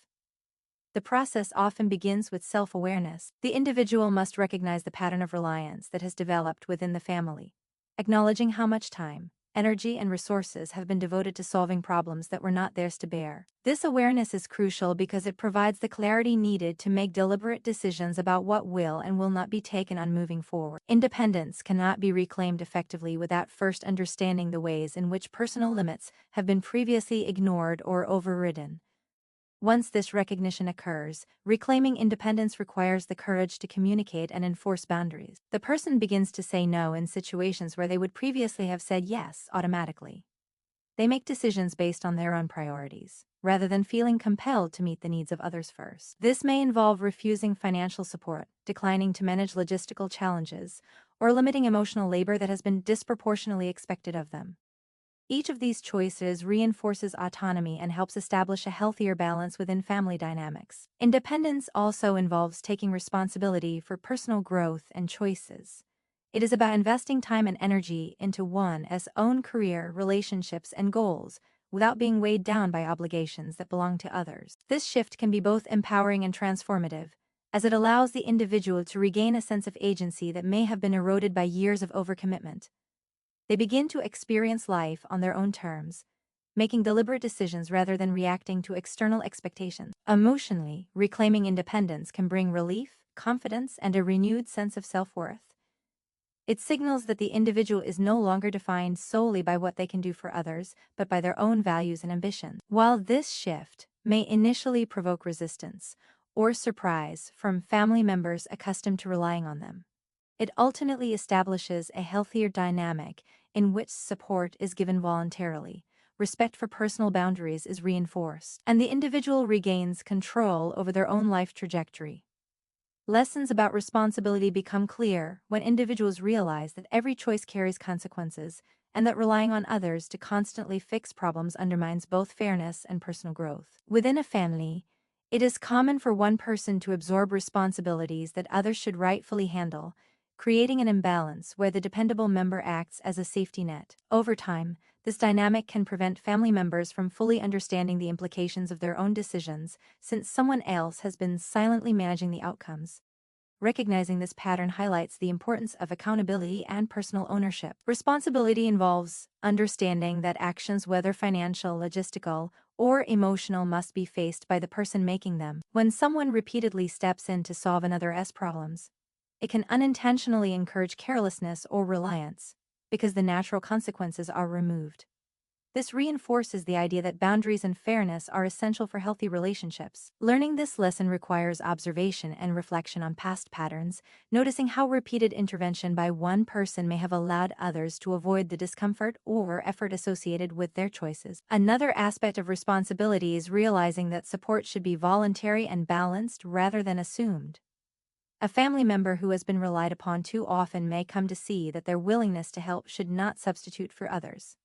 The process often begins with self-awareness. The individual must recognize the pattern of reliance that has developed within the family, acknowledging how much time, energy, and resources have been devoted to solving problems that were not theirs to bear. This awareness is crucial because it provides the clarity needed to make deliberate decisions about what will and will not be taken on moving forward. Independence cannot be reclaimed effectively without first understanding the ways in which personal limits have been previously ignored or overridden. Once this recognition occurs, reclaiming independence requires the courage to communicate and enforce boundaries. The person begins to say no in situations where they would previously have said yes automatically. They make decisions based on their own priorities, rather than feeling compelled to meet the needs of others first. This may involve refusing financial support, declining to manage logistical challenges, or limiting emotional labor that has been disproportionately expected of them. Each of these choices reinforces autonomy and helps establish a healthier balance within family dynamics. Independence also involves taking responsibility for personal growth and choices. It is about investing time and energy into one's own career, relationships, and goals without being weighed down by obligations that belong to others. This shift can be both empowering and transformative, as it allows the individual to regain a sense of agency that may have been eroded by years of overcommitment. They begin to experience life on their own terms, making deliberate decisions rather than reacting to external expectations. Emotionally, reclaiming independence can bring relief, confidence, and a renewed sense of self-worth. It signals that the individual is no longer defined solely by what they can do for others, but by their own values and ambitions. While this shift may initially provoke resistance or surprise from family members accustomed to relying on them, it ultimately establishes a healthier dynamic in which support is given voluntarily, respect for personal boundaries is reinforced, and the individual regains control over their own life trajectory. Lessons about responsibility become clear when individuals realize that every choice carries consequences, and that relying on others to constantly fix problems undermines both fairness and personal growth. Within a family, it is common for one person to absorb responsibilities that others should rightfully handle, creating an imbalance where the dependable member acts as a safety net. Over time, this dynamic can prevent family members from fully understanding the implications of their own decisions, since someone else has been silently managing the outcomes. Recognizing this pattern highlights the importance of accountability and personal ownership. Responsibility involves understanding that actions, whether financial, logistical, or emotional, must be faced by the person making them. When someone repeatedly steps in to solve another's problems, it can unintentionally encourage carelessness or reliance, because the natural consequences are removed. This reinforces the idea that boundaries and fairness are essential for healthy relationships. Learning this lesson requires observation and reflection on past patterns, noticing how repeated intervention by one person may have allowed others to avoid the discomfort or effort associated with their choices. Another aspect of responsibility is realizing that support should be voluntary and balanced rather than assumed. A family member who has been relied upon too often may come to see that their willingness to help should not substitute for others'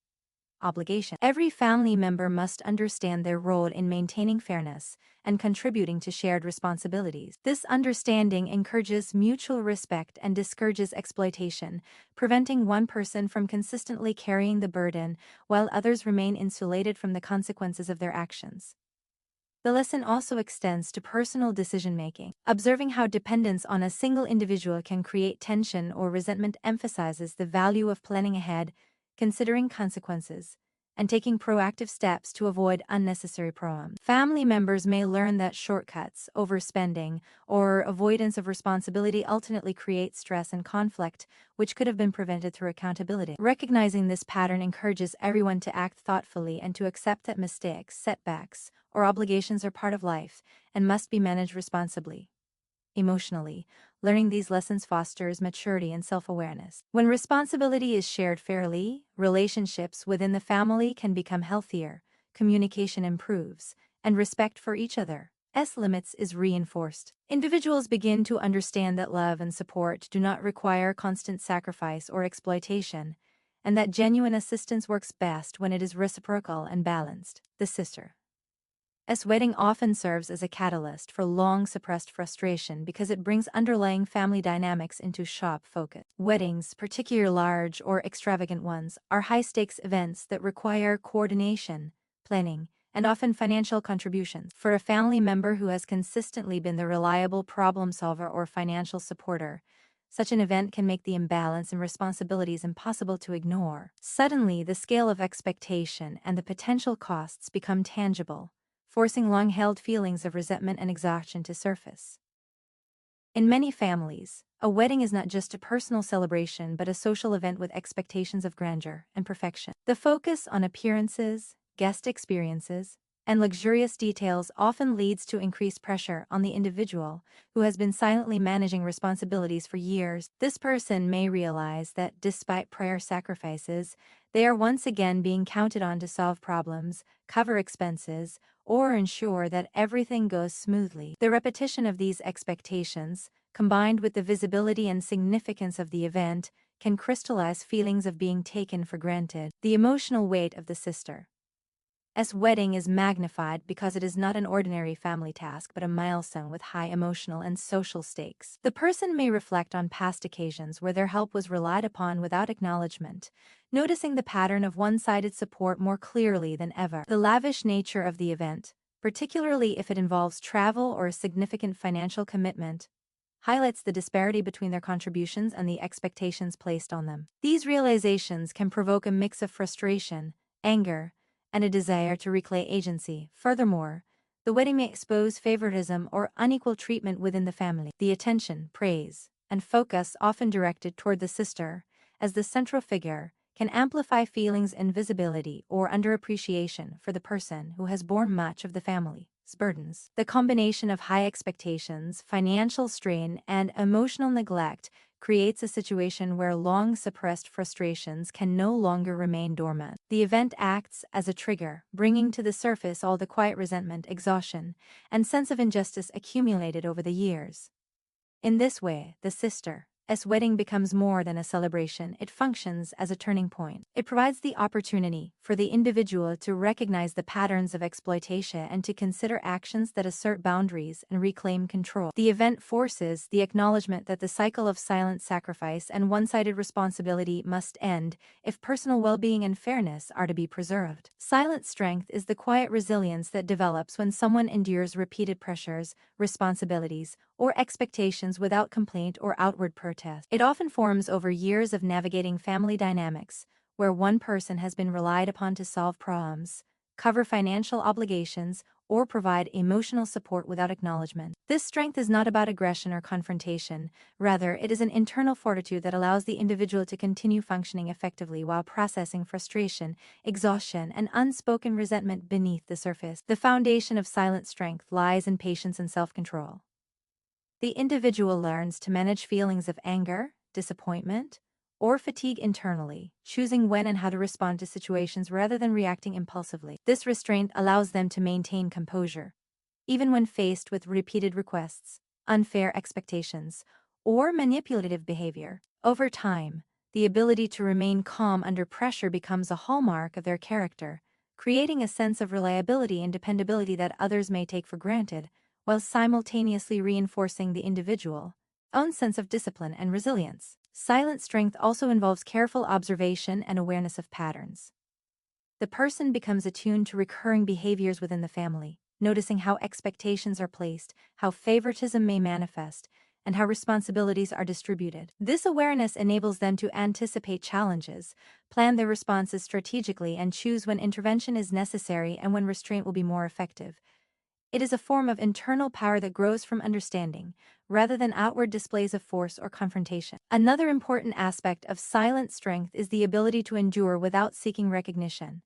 obligation. Every family member must understand their role in maintaining fairness and contributing to shared responsibilities. This understanding encourages mutual respect and discourages exploitation, preventing one person from consistently carrying the burden while others remain insulated from the consequences of their actions. The lesson also extends to personal decision-making. Observing how dependence on a single individual can create tension or resentment emphasizes the value of planning ahead, considering consequences, and taking proactive steps to avoid unnecessary problems. Family members may learn that shortcuts, overspending, or avoidance of responsibility ultimately create stress and conflict, which could have been prevented through accountability. Recognizing this pattern encourages everyone to act thoughtfully and to accept that mistakes, setbacks, or obligations are part of life and must be managed responsibly. Emotionally, learning these lessons fosters maturity and self-awareness. When responsibility is shared fairly, relationships within the family can become healthier, communication improves, and respect for each other's limits is reinforced. Individuals begin to understand that love and support do not require constant sacrifice or exploitation, and that genuine assistance works best when it is reciprocal and balanced. The sister's wedding often serves as a catalyst for long-suppressed frustration because it brings underlying family dynamics into sharp focus. Weddings, particularly large or extravagant ones, are high-stakes events that require coordination, planning, and often financial contributions. For a family member who has consistently been the reliable problem solver or financial supporter, such an event can make the imbalance in responsibilities impossible to ignore. Suddenly, the scale of expectation and the potential costs become tangible, forcing long-held feelings of resentment and exhaustion to surface. In many families, a wedding is not just a personal celebration but a social event with expectations of grandeur and perfection. The focus on appearances, guest experiences, and luxurious details often leads to increased pressure on the individual who has been silently managing responsibilities for years. This person may realize that despite prior sacrifices, they are once again being counted on to solve problems, cover expenses, or ensure that everything goes smoothly. The repetition of these expectations, combined with the visibility and significance of the event, can crystallize feelings of being taken for granted. The emotional weight of the sister's wedding is magnified because it is not an ordinary family task but a milestone with high emotional and social stakes. The person may reflect on past occasions where their help was relied upon without acknowledgement, noticing the pattern of one-sided support more clearly than ever. The lavish nature of the event, particularly if it involves travel or a significant financial commitment, highlights the disparity between their contributions and the expectations placed on them. These realizations can provoke a mix of frustration, anger, and a desire to reclaim agency. Furthermore, the wedding may expose favoritism or unequal treatment within the family. The attention, praise, and focus often directed toward the sister, as the central figure, can amplify feelings of invisibility or underappreciation for the person who has borne much of the family's burdens. The combination of high expectations, financial strain, and emotional neglect creates a situation where long-suppressed frustrations can no longer remain dormant. The event acts as a trigger, bringing to the surface all the quiet resentment, exhaustion, and sense of injustice accumulated over the years. In this way, the sister's wedding becomes more than a celebration. It functions as a turning point. It provides the opportunity for the individual to recognize the patterns of exploitation and to consider actions that assert boundaries and reclaim control. The event forces the acknowledgement that the cycle of silent sacrifice and one-sided responsibility must end if personal well-being and fairness are to be preserved. Silent strength is the quiet resilience that develops when someone endures repeated pressures, responsibilities, or expectations without complaint or outward protest. It often forms over years of navigating family dynamics, where one person has been relied upon to solve problems, cover financial obligations, or provide emotional support without acknowledgement. This strength is not about aggression or confrontation, rather, it is an internal fortitude that allows the individual to continue functioning effectively while processing frustration, exhaustion, and unspoken resentment beneath the surface. The foundation of silent strength lies in patience and self-control. The individual learns to manage feelings of anger, disappointment, or fatigue internally, choosing when and how to respond to situations rather than reacting impulsively. This restraint allows them to maintain composure, even when faced with repeated requests, unfair expectations, or manipulative behavior. Over time, the ability to remain calm under pressure becomes a hallmark of their character, creating a sense of reliability and dependability that others may take for granted, while simultaneously reinforcing the individual's own sense of discipline and resilience. Silent strength also involves careful observation and awareness of patterns. The person becomes attuned to recurring behaviors within the family, noticing how expectations are placed, how favoritism may manifest, and how responsibilities are distributed. This awareness enables them to anticipate challenges, plan their responses strategically, and choose when intervention is necessary and when restraint will be more effective. It is a form of internal power that grows from understanding, rather than outward displays of force or confrontation. Another important aspect of silent strength is the ability to endure without seeking recognition.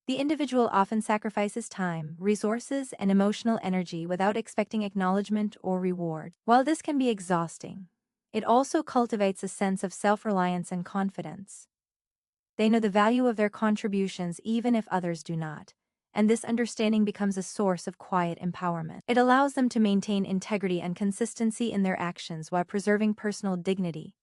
The individual often sacrifices time, resources, and emotional energy without expecting acknowledgement or reward. While this can be exhausting, it also cultivates a sense of self-reliance and confidence. They know the value of their contributions even if others do not, and this understanding becomes a source of quiet empowerment. It allows them to maintain integrity and consistency in their actions while preserving personal dignity.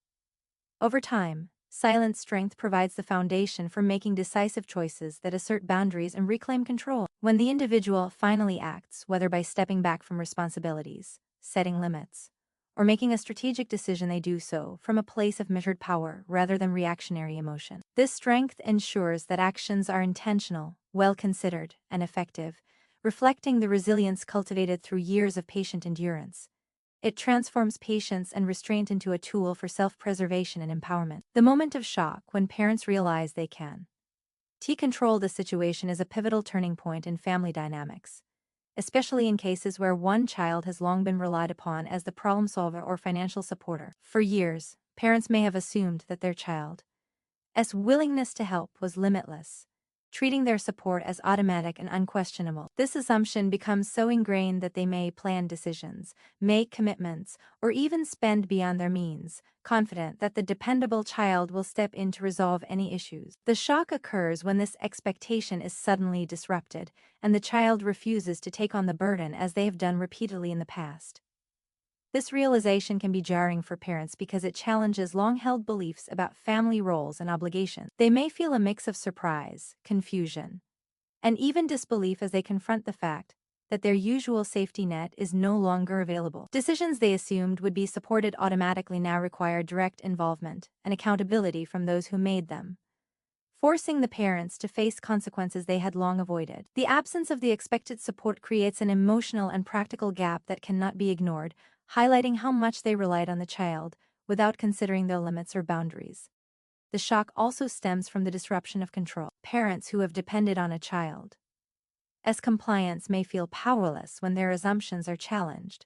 Over time, silent strength provides the foundation for making decisive choices that assert boundaries and reclaim control. When the individual finally acts, whether by stepping back from responsibilities, setting limits, or making a strategic decision, they do so from a place of measured power rather than reactionary emotion. This strength ensures that actions are intentional, well-considered, and effective, reflecting the resilience cultivated through years of patient endurance. It transforms patience and restraint into a tool for self-preservation and empowerment. The moment of shock, when parents realize they can control the situation, is a pivotal turning point in family dynamics, especially in cases where one child has long been relied upon as the problem solver or financial supporter. For years, parents may have assumed that their child's willingness to help was limitless, treating their support as automatic and unquestionable. This assumption becomes so ingrained that they may plan decisions, make commitments, or even spend beyond their means, confident that the dependable child will step in to resolve any issues. The shock occurs when this expectation is suddenly disrupted, and the child refuses to take on the burden as they have done repeatedly in the past. This realization can be jarring for parents because it challenges long-held beliefs about family roles and obligations. They may feel a mix of surprise, confusion, and even disbelief as they confront the fact that their usual safety net is no longer available. Decisions they assumed would be supported automatically now require direct involvement and accountability from those who made them, forcing the parents to face consequences they had long avoided. The absence of the expected support creates an emotional and practical gap that cannot be ignored, highlighting how much they relied on the child without considering their limits or boundaries. The shock also stems from the disruption of control. Parents who have depended on a child's compliance may feel powerless when their assumptions are challenged.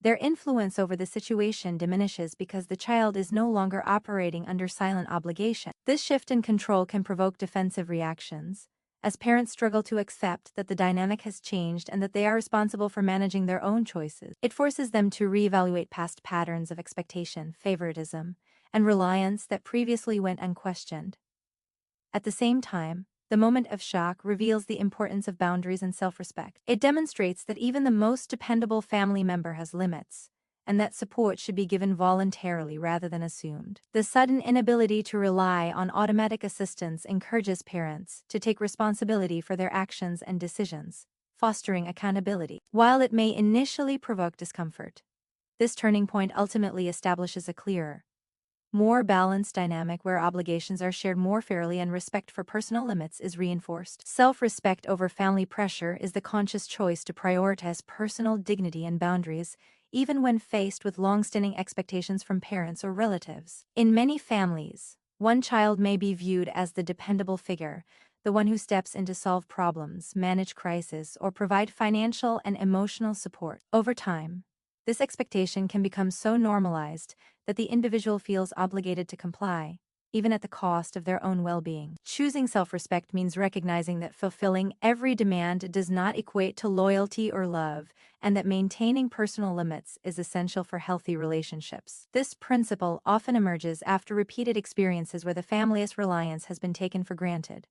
Their influence over the situation diminishes because the child is no longer operating under silent obligation. This shift in control can provoke defensive reactions, as parents struggle to accept that the dynamic has changed and that they are responsible for managing their own choices. It forces them to reevaluate past patterns of expectation, favoritism, and reliance that previously went unquestioned. At the same time, the moment of shock reveals the importance of boundaries and self-respect. It demonstrates that even the most dependable family member has limits, and that support should be given voluntarily rather than assumed. The sudden inability to rely on automatic assistance encourages parents to take responsibility for their actions and decisions, fostering accountability. While it may initially provoke discomfort, this turning point ultimately establishes a clearer, more balanced dynamic where obligations are shared more fairly and respect for personal limits is reinforced. Self-respect over family pressure is the conscious choice to prioritize personal dignity and boundaries, even when faced with long-standing expectations from parents or relatives. In many families, one child may be viewed as the dependable figure, the one who steps in to solve problems, manage crises, or provide financial and emotional support. Over time, this expectation can become so normalized that the individual feels obligated to comply, even at the cost of their own well-being. Choosing self-respect means recognizing that fulfilling every demand does not equate to loyalty or love, and that maintaining personal limits is essential for healthy relationships. This principle often emerges after repeated experiences where the family's reliance has been taken for granted.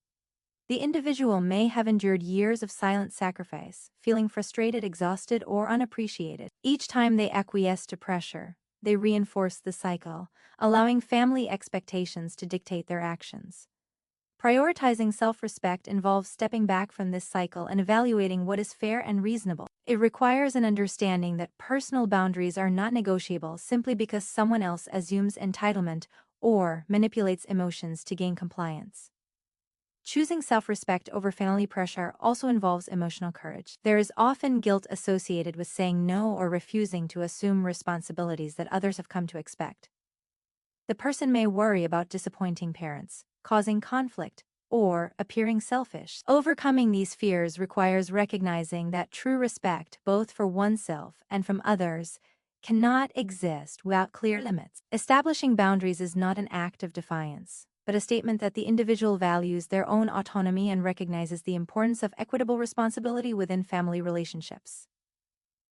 The individual may have endured years of silent sacrifice, feeling frustrated, exhausted, or unappreciated. Each time they acquiesce to pressure, they reinforce the cycle, allowing family expectations to dictate their actions. Prioritizing self-respect involves stepping back from this cycle and evaluating what is fair and reasonable. It requires an understanding that personal boundaries are not negotiable simply because someone else assumes entitlement or manipulates emotions to gain compliance. Choosing self-respect over family pressure also involves emotional courage. There is often guilt associated with saying no or refusing to assume responsibilities that others have come to expect. The person may worry about disappointing parents, causing conflict, or appearing selfish. Overcoming these fears requires recognizing that true respect, both for oneself and from others, cannot exist without clear limits. Establishing boundaries is not an act of defiance, but a statement that the individual values their own autonomy and recognizes the importance of equitable responsibility within family relationships.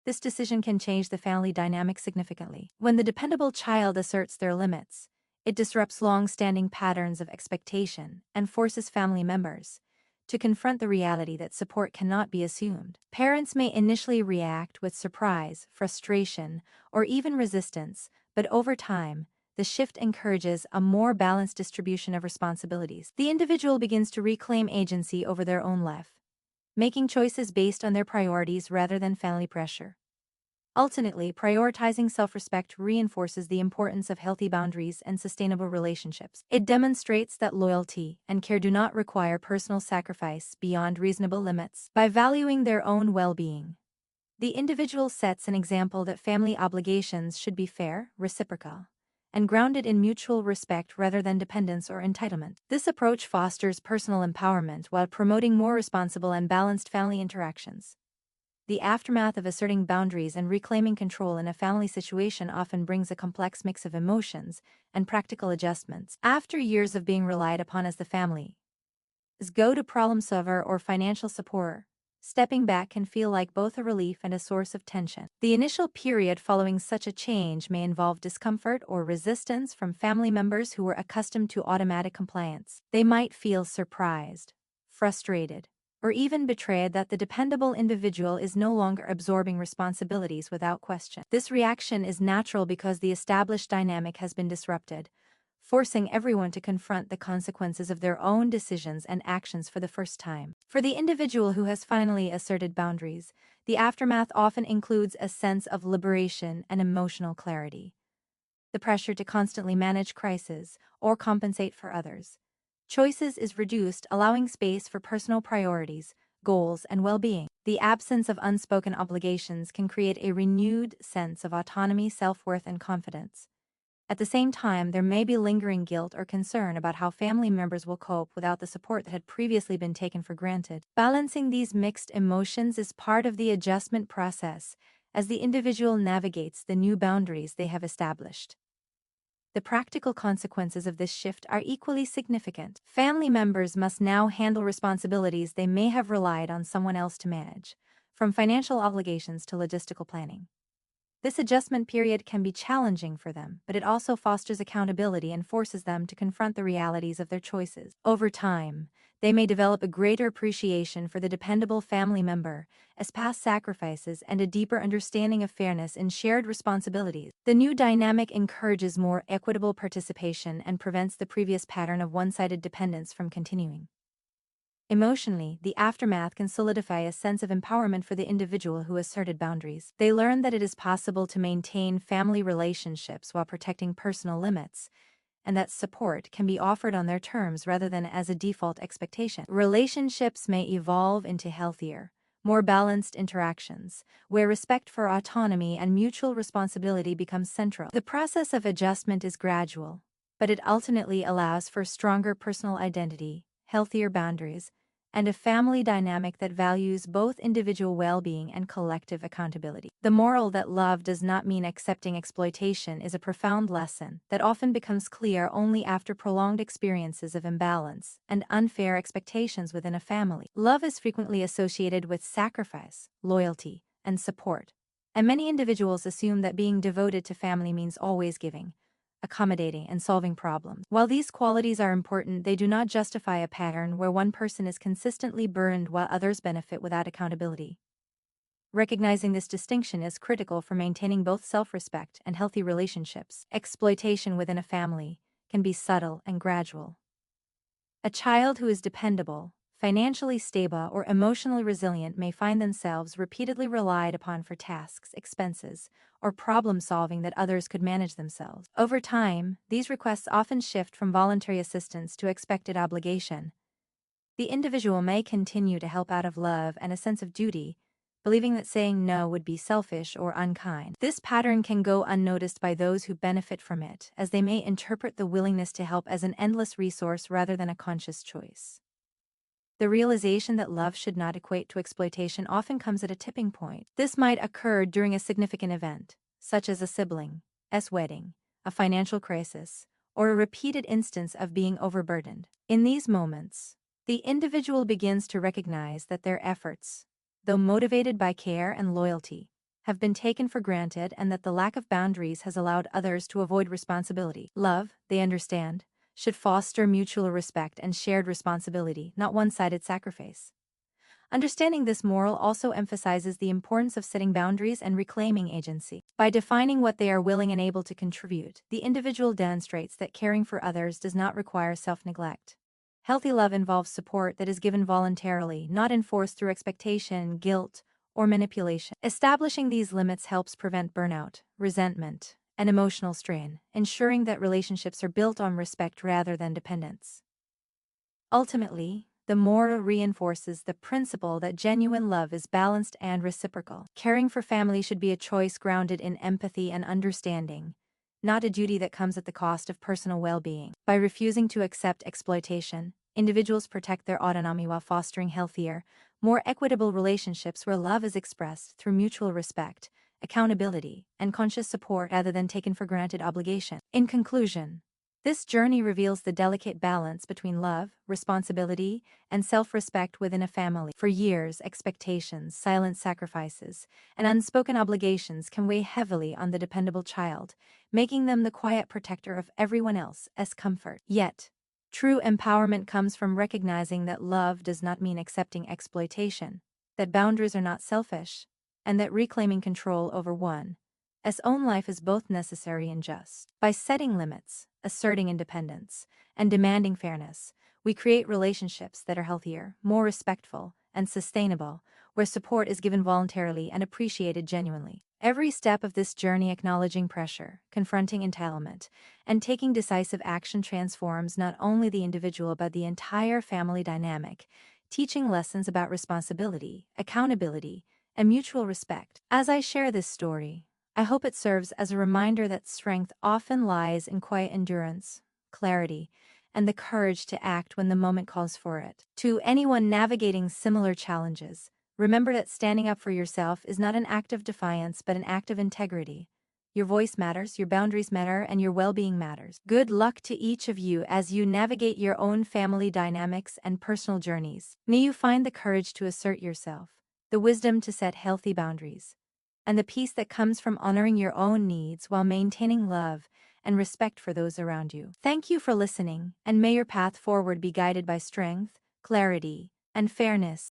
This decision can change the family dynamic significantly. When the dependable child asserts their limits, it disrupts long-standing patterns of expectation and forces family members to confront the reality that support cannot be assumed. Parents may initially react with surprise, frustration, or even resistance, but over time, the shift encourages a more balanced distribution of responsibilities. The individual begins to reclaim agency over their own life, making choices based on their priorities rather than family pressure. Ultimately, prioritizing self-respect reinforces the importance of healthy boundaries and sustainable relationships. It demonstrates that loyalty and care do not require personal sacrifice beyond reasonable limits. By valuing their own well-being, the individual sets an example that family obligations should be fair, reciprocal, and grounded in mutual respect rather than dependence or entitlement. This approach fosters personal empowerment while promoting more responsible and balanced family interactions. The aftermath of asserting boundaries and reclaiming control in a family situation often brings a complex mix of emotions and practical adjustments. After years of being relied upon as the family's go-to problem solver or financial support, stepping back can feel like both a relief and a source of tension. The initial period following such a change may involve discomfort or resistance from family members who were accustomed to automatic compliance. They might feel surprised, frustrated, or even betrayed that the dependable individual is no longer absorbing responsibilities without question. This reaction is natural because the established dynamic has been disrupted, forcing everyone to confront the consequences of their own decisions and actions for the first time. For the individual who has finally asserted boundaries, the aftermath often includes a sense of liberation and emotional clarity. The pressure to constantly manage crises or compensate for others' choices is reduced, allowing space for personal priorities, goals, and well-being. The absence of unspoken obligations can create a renewed sense of autonomy, self-worth, and confidence. At the same time, there may be lingering guilt or concern about how family members will cope without the support that had previously been taken for granted. Balancing these mixed emotions is part of the adjustment process as the individual navigates the new boundaries they have established. The practical consequences of this shift are equally significant. Family members must now handle responsibilities they may have relied on someone else to manage, from financial obligations to logistical planning. This adjustment period can be challenging for them, but it also fosters accountability and forces them to confront the realities of their choices. Over time, they may develop a greater appreciation for the dependable family member, as past sacrifices and a deeper understanding of fairness in shared responsibilities. The new dynamic encourages more equitable participation and prevents the previous pattern of one-sided dependence from continuing. Emotionally, the aftermath can solidify a sense of empowerment for the individual who asserted boundaries. They learn that it is possible to maintain family relationships while protecting personal limits, and that support can be offered on their terms rather than as a default expectation. Relationships may evolve into healthier, more balanced interactions, where respect for autonomy and mutual responsibility becomes central. The process of adjustment is gradual, but it ultimately allows for stronger personal identity, healthier boundaries, and a family dynamic that values both individual well-being and collective accountability. The moral that love does not mean accepting exploitation is a profound lesson that often becomes clear only after prolonged experiences of imbalance and unfair expectations within a family. Love is frequently associated with sacrifice, loyalty, and support, and many individuals assume that being devoted to family means always giving, accommodating, and solving problems. While these qualities are important, they do not justify a pattern where one person is consistently burned while others benefit without accountability. Recognizing this distinction is critical for maintaining both self-respect and healthy relationships. Exploitation within a family can be subtle and gradual. A child who is dependable, financially stable, or emotionally resilient may find themselves repeatedly relied upon for tasks, expenses, or problem-solving that others could manage themselves. Over time, these requests often shift from voluntary assistance to expected obligation. The individual may continue to help out of love and a sense of duty, believing that saying no would be selfish or unkind. This pattern can go unnoticed by those who benefit from it, as they may interpret the willingness to help as an endless resource rather than a conscious choice. The realization that love should not equate to exploitation often comes at a tipping point. This might occur during a significant event, such as a sibling's wedding, a financial crisis, or a repeated instance of being overburdened. In these moments, the individual begins to recognize that their efforts, though motivated by care and loyalty, have been taken for granted and that the lack of boundaries has allowed others to avoid responsibility. Love, they understand, should foster mutual respect and shared responsibility, not one-sided sacrifice. Understanding this moral also emphasizes the importance of setting boundaries and reclaiming agency. By defining what they are willing and able to contribute, the individual demonstrates that caring for others does not require self-neglect. Healthy love involves support that is given voluntarily, not enforced through expectation, guilt, or manipulation. Establishing these limits helps prevent burnout, resentment, and emotional strain, ensuring that relationships are built on respect rather than dependence. Ultimately, the moral reinforces the principle that genuine love is balanced and reciprocal. Caring for family should be a choice grounded in empathy and understanding, not a duty that comes at the cost of personal well-being. By refusing to accept exploitation, individuals protect their autonomy while fostering healthier, more equitable relationships where love is expressed through mutual respect, accountability, and conscious support rather than taken for granted obligation. In conclusion, this journey reveals the delicate balance between love, responsibility, and self-respect within a family. For years, expectations, silent sacrifices, and unspoken obligations can weigh heavily on the dependable child, making them the quiet protector of everyone else's comfort. Yet, true empowerment comes from recognizing that love does not mean accepting exploitation, that boundaries are not selfish, and that reclaiming control over one's own life is both necessary and just. By setting limits, asserting independence, and demanding fairness, we create relationships that are healthier, more respectful, and sustainable, where support is given voluntarily and appreciated genuinely. Every step of this journey, acknowledging pressure, confronting entitlement, and taking decisive action, transforms not only the individual but the entire family dynamic, teaching lessons about responsibility, accountability, and mutual respect. As I share this story, I hope it serves as a reminder that strength often lies in quiet endurance, clarity, and the courage to act when the moment calls for it. To anyone navigating similar challenges, remember that standing up for yourself is not an act of defiance but an act of integrity. Your voice matters, your boundaries matter, and your well-being matters. Good luck to each of you as you navigate your own family dynamics and personal journeys. May you find the courage to assert yourself, the wisdom to set healthy boundaries, and the peace that comes from honoring your own needs while maintaining love and respect for those around you. Thank you for listening, and may your path forward be guided by strength, clarity, and fairness.